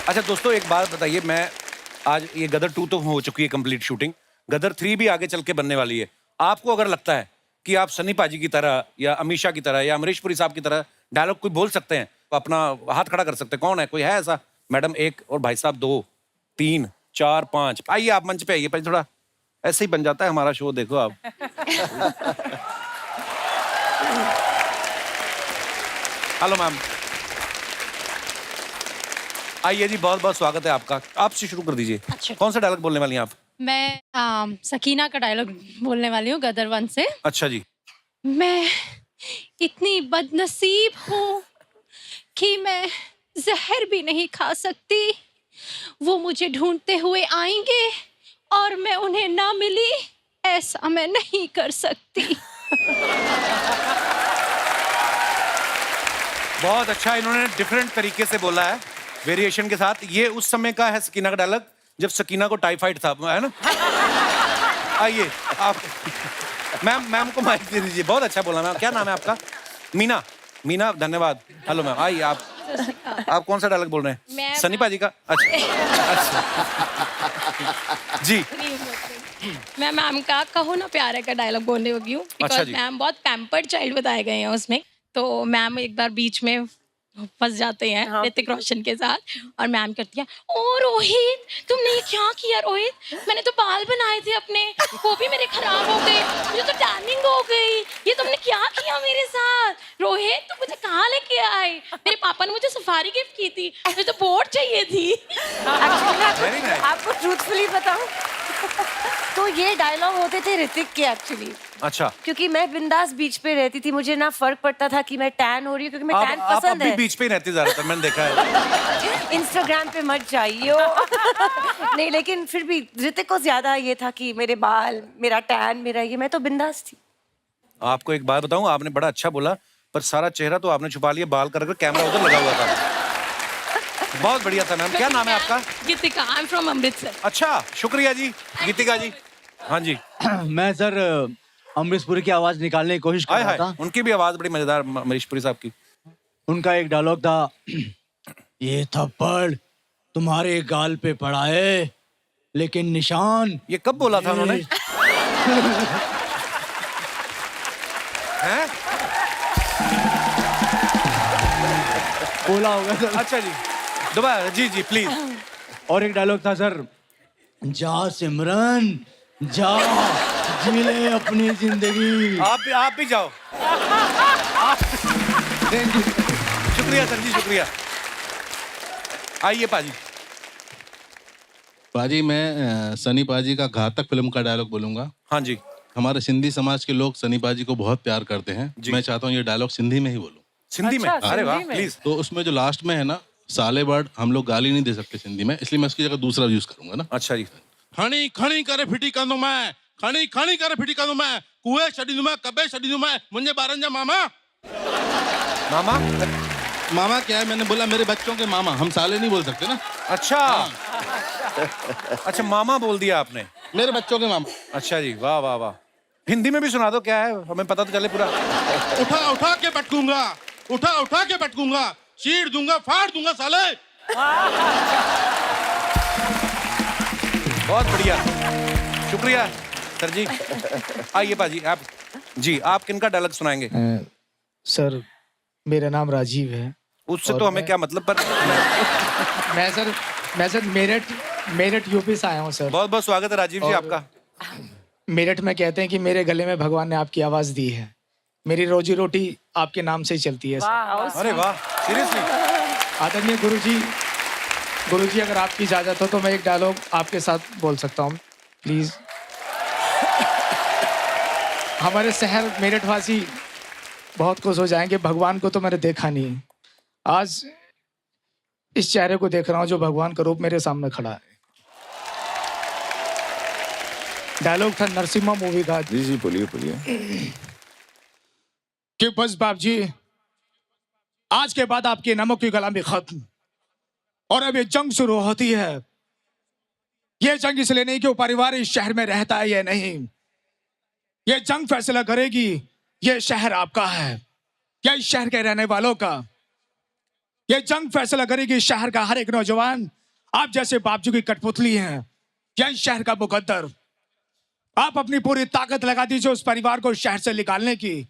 [SPEAKER 1] अच्छा दोस्तों, एक बात बताइए, मैं आज ये गदर 2 तो हो चुकी है कंप्लीट शूटिंग, गदर 3 भी आगे चल के बनने वाली है। आपको अगर लगता है कि आप सनी पाजी की तरह या अमीषा की तरह या अमरीश पुरी साहब की तरह डायलॉग कोई बोल सकते हैं, तो अपना हाथ खड़ा कर सकते हैं। कौन है? कोई है ऐसा? मैडम 1 और भाई साहब 2, 3, 4, 5। आइए आप मंच पे आइए, पहले थोड़ा ऐसे ही बन जाता है हमारा शो, देखो आप। हेलो मैम, आइए जी, बहुत बहुत स्वागत है आपका। आपसे शुरू कर दीजिए।
[SPEAKER 10] अच्छा।
[SPEAKER 1] कौन सा डायलॉग बोलने वाली हैं आप?
[SPEAKER 10] मैं सकीना का डायलॉग बोलने वाली हूँ गदर 1 से।
[SPEAKER 1] अच्छा जी।
[SPEAKER 10] मैं इतनी बदनसीब हूँ कि मैं जहर भी नहीं खा सकती। वो मुझे ढूंढते हुए आएंगे और मैं उन्हें ना मिली, ऐसा मैं नहीं कर सकती।
[SPEAKER 1] बहुत अच्छा, इन्होंने डिफरेंट तरीके से बोला है, वेरिएशन के साथ। ये उस समय का है सकीना का डायलॉग जब सकीना को टाइफाइड था, है ना? आइए आप मैम को माइक दे दीजिए। बहुत अच्छा बोला मैम। क्या नाम है आपका? मीना। मीना, धन्यवाद। हेलो मैम, आइए आप कौन सा डायलॉग बोल रहे हैं?
[SPEAKER 10] मैं-
[SPEAKER 1] सनी पाजी का? अच्छा जी।
[SPEAKER 10] मैं मैम का कहो ना प्यार है का डायलॉग बोलने लगी हूँ
[SPEAKER 1] अच्छा
[SPEAKER 10] बिकॉज
[SPEAKER 1] जी।
[SPEAKER 10] मैम बहुत पैम्पर्ड चाइल्ड बताए गए हैं उसमें। तो मैम एक बार बीच में फंस जाते हैं
[SPEAKER 4] हाँ।
[SPEAKER 10] ऋतिक रोशन के साथ और मैम करती है, ओ रोहित तुमने ये क्या किया रोहित? मैंने तो बाल बनाए थे अपने, वो भी मेरे खराब हो गए, मुझे तो टैनिंग हो गई, ये तुमने क्या किया मेरे साथ? रोहित तुम मुझे कहाँ लेके आए? मेरे पापा ने मुझे सफारी गिफ्ट की थी, मुझे तो बोट चाहिए थी।
[SPEAKER 1] Very nice.
[SPEAKER 4] आपको ट्रूथफुली बताऊं तो ये डायलॉग होते थे ऋतिक के एक्चुअली,
[SPEAKER 1] अच्छा,
[SPEAKER 4] क्योंकि मैं बिंदास बीच पे रहती थी, मुझे ना फर्क पड़ता था कि मैं टैन हो रही हूँ, क्योंकि मैं टैन
[SPEAKER 1] आप
[SPEAKER 4] पसंद
[SPEAKER 1] भी
[SPEAKER 4] है।
[SPEAKER 1] बीच पे ही रहती ज्यादातर, मैंने देखा है।
[SPEAKER 4] इंस्टाग्राम पे मत जाइयो। नहीं, लेकिन फिर भी ऋतिक को ज्यादा ये था कि मेरे बाल, मेरा टैन, मेरा ये, मैं तो बिंदास थी।
[SPEAKER 1] आपको एक बात बताऊं, आपने बड़ा अच्छा बोला, पर सारा चेहरा तो आपने छुपा लिया, बाल कर कैमरा उधर लगा हुआ था। बहुत बढ़िया था मैम। क्या नाम है आपका?
[SPEAKER 10] गीतिका, आई एम फ्रॉम अमृतसर।
[SPEAKER 1] अच्छा, शुक्रिया जी। गीतिका जी। हाँ जी।
[SPEAKER 11] मैं सर अमरीश पुरी की आवाज निकालने की कोशिश कर
[SPEAKER 1] हाय
[SPEAKER 11] रहा
[SPEAKER 1] हाय,
[SPEAKER 11] था।
[SPEAKER 1] उनकी भी आवाज बड़ी मजेदार, अमरीश पुरी साहब की।
[SPEAKER 11] उनका एक डायलॉग था, ये थप्पड़ तुम्हारे गाल पे पड़ा है लेकिन निशान।
[SPEAKER 1] ये कब बोला था उन्होंने? हैं?
[SPEAKER 11] बोला होगा सर।
[SPEAKER 1] अच्छा जी, दोबारा जी जी प्लीज।
[SPEAKER 11] और एक डायलॉग था सर, जा सिमरन जा, जी ले अपनी जिंदगी।
[SPEAKER 1] आप भी जाओ। शुक्रिया सर जी, शुक्रिया। आइए पाजी।
[SPEAKER 12] पाजी, मैं सनी पाजी का घातक फिल्म का डायलॉग बोलूंगा।
[SPEAKER 1] हाँ जी।
[SPEAKER 12] हमारे सिंधी समाज के लोग सनी पाजी को बहुत प्यार करते हैं। मैं चाहता हूँ ये डायलॉग सिंधी में ही बोलूं।
[SPEAKER 1] सिंधी में?
[SPEAKER 2] अच्छा,
[SPEAKER 1] अरे वाह,
[SPEAKER 2] सिंधी में।
[SPEAKER 1] प्लीज।
[SPEAKER 12] तो उसमें जो लास्ट में है ना, साले बर्ड, हम लोग गाली नहीं दे सकते सिंधी में, इसलिए मैं उसकी जगह दूसरा यूज करूंगा ना।
[SPEAKER 1] अच्छा जी।
[SPEAKER 12] खणी खणी करे फिटी कंदो मैं, खणी खणी करे फिटी कंदो मैं, कुए छॾींदो मैं, कबे छॾींदो मैं, मुंहिंजे ॿारनि जा मामा।
[SPEAKER 1] मामा?
[SPEAKER 12] मामा क्या है? मैंने बोला मेरे बच्चों के मामा, हम साले नहीं बोल सकते ना।
[SPEAKER 1] अच्छा। अच्छा, मामा बोल दिया आपने।
[SPEAKER 12] मेरे बच्चों के मामा।
[SPEAKER 1] अच्छा जी, वाह वाह वाह। हिंदी में भी सुना दो, क्या है, हमें पता तो चले पूरा।
[SPEAKER 12] उठा उठा के पटकूंगा, उठा उठा के पटकूंगा, चीर दूंगा, फाड़ दूंगा साले।
[SPEAKER 1] बहुत बढ़िया, शुक्रिया सर जी। आइए पाजी, आप जी, आप किनका डायलॉग सुनाएंगे?
[SPEAKER 11] सर मेरा नाम राजीव है।
[SPEAKER 1] उससे तो हमें क्या मतलब, पर
[SPEAKER 11] मैं सर मेरठ यूपी से आया हूँ सर।
[SPEAKER 1] बहुत बहुत स्वागत है राजीव जी आपका।
[SPEAKER 11] मेरठ में कहते हैं कि मेरे गले में भगवान ने आपकी आवाज दी है, मेरी रोजी रोटी आपके नाम से ही चलती है सर।
[SPEAKER 1] अरे वाह, सीरियसली?
[SPEAKER 11] आदरणीय गुरुजी अगर आपकी इजाजत हो तो मैं एक डायलॉग आपके साथ बोल सकता हूँ प्लीज। हमारे शहर मेरठ वासी बहुत खुश हो जाएंगे, भगवान को तो मैंने देखा नहीं, आज
[SPEAKER 13] इस चेहरे को देख रहा हूं जो भगवान का रूप मेरे सामने खड़ा है। डायलॉग था नरसिम्हा मूवी का
[SPEAKER 3] जी जी बोलिए बोलिए।
[SPEAKER 13] कि बस बाप जी आज के बाद आपकी नमक की गुलामी खत्म और अब ये जंग शुरू होती है। ये जंग इसलिए नहीं कि वो परिवार इस शहर में रहता है या नहीं, ये जंग फैसला करेगी ये शहर आपका है या इस शहर के रहने वालों का। ये जंग फैसला करेगी इस शहर का हर एक नौजवान आप जैसे बापजू की कठपुतली है या इस शहर का मुकद्दर। आप अपनी पूरी ताकत लगा दीजिए उस परिवार को शहर से निकालने की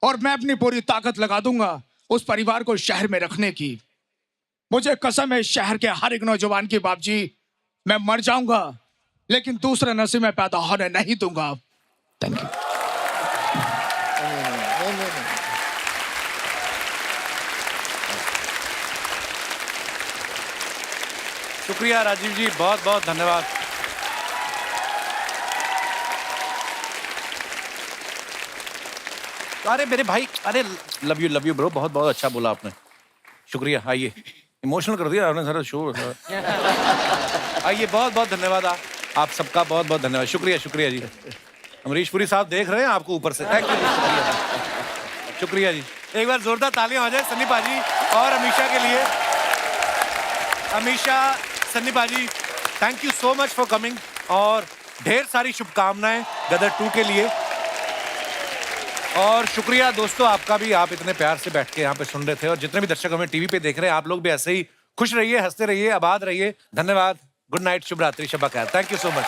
[SPEAKER 13] और मैं अपनी पूरी ताकत लगा दूंगा उस परिवार को शहर में रखने की। मुझे कसम है शहर के हर एक नौजवान की बाप जी मैं मर जाऊंगा लेकिन दूसरा नसीब में पैदा होने नहीं दूंगा। Thank you.
[SPEAKER 1] शुक्रिया राजीव जी, बहुत बहुत धन्यवाद। अरे मेरे भाई, अरे लव यू ब्रो, बहुत बहुत अच्छा बोला आपने, शुक्रिया। आइए, इमोशनल कर दिया आपने सारा शो। आइए, बहुत बहुत धन्यवाद आप सबका, बहुत बहुत धन्यवाद, शुक्रिया शुक्रिया जी। अमरीश पुरी साहब देख रहे हैं आपको ऊपर से, थैंक यू जी, शुक्रिया शुक्रिया जी। एक बार जोरदार तालियां हो जाए सन्नी पाजी और अमीशा के लिए। अमीशा, सन्नी पाजी, thank you so much for coming और ढेर सारी शुभकामनाएं गदर 2 के लिए। और शुक्रिया दोस्तों आपका भी, आप इतने प्यार से बैठ के यहाँ पे सुन रहे थे और जितने भी दर्शक हमें टीवी पे देख रहे हैं आप लोग भी ऐसे ही खुश रहिए, हंसते रहिए, आबाद रहिए। धन्यवाद, गुड नाइट, शुभ रात्रि, शब खैर, थैंक यू सो मच।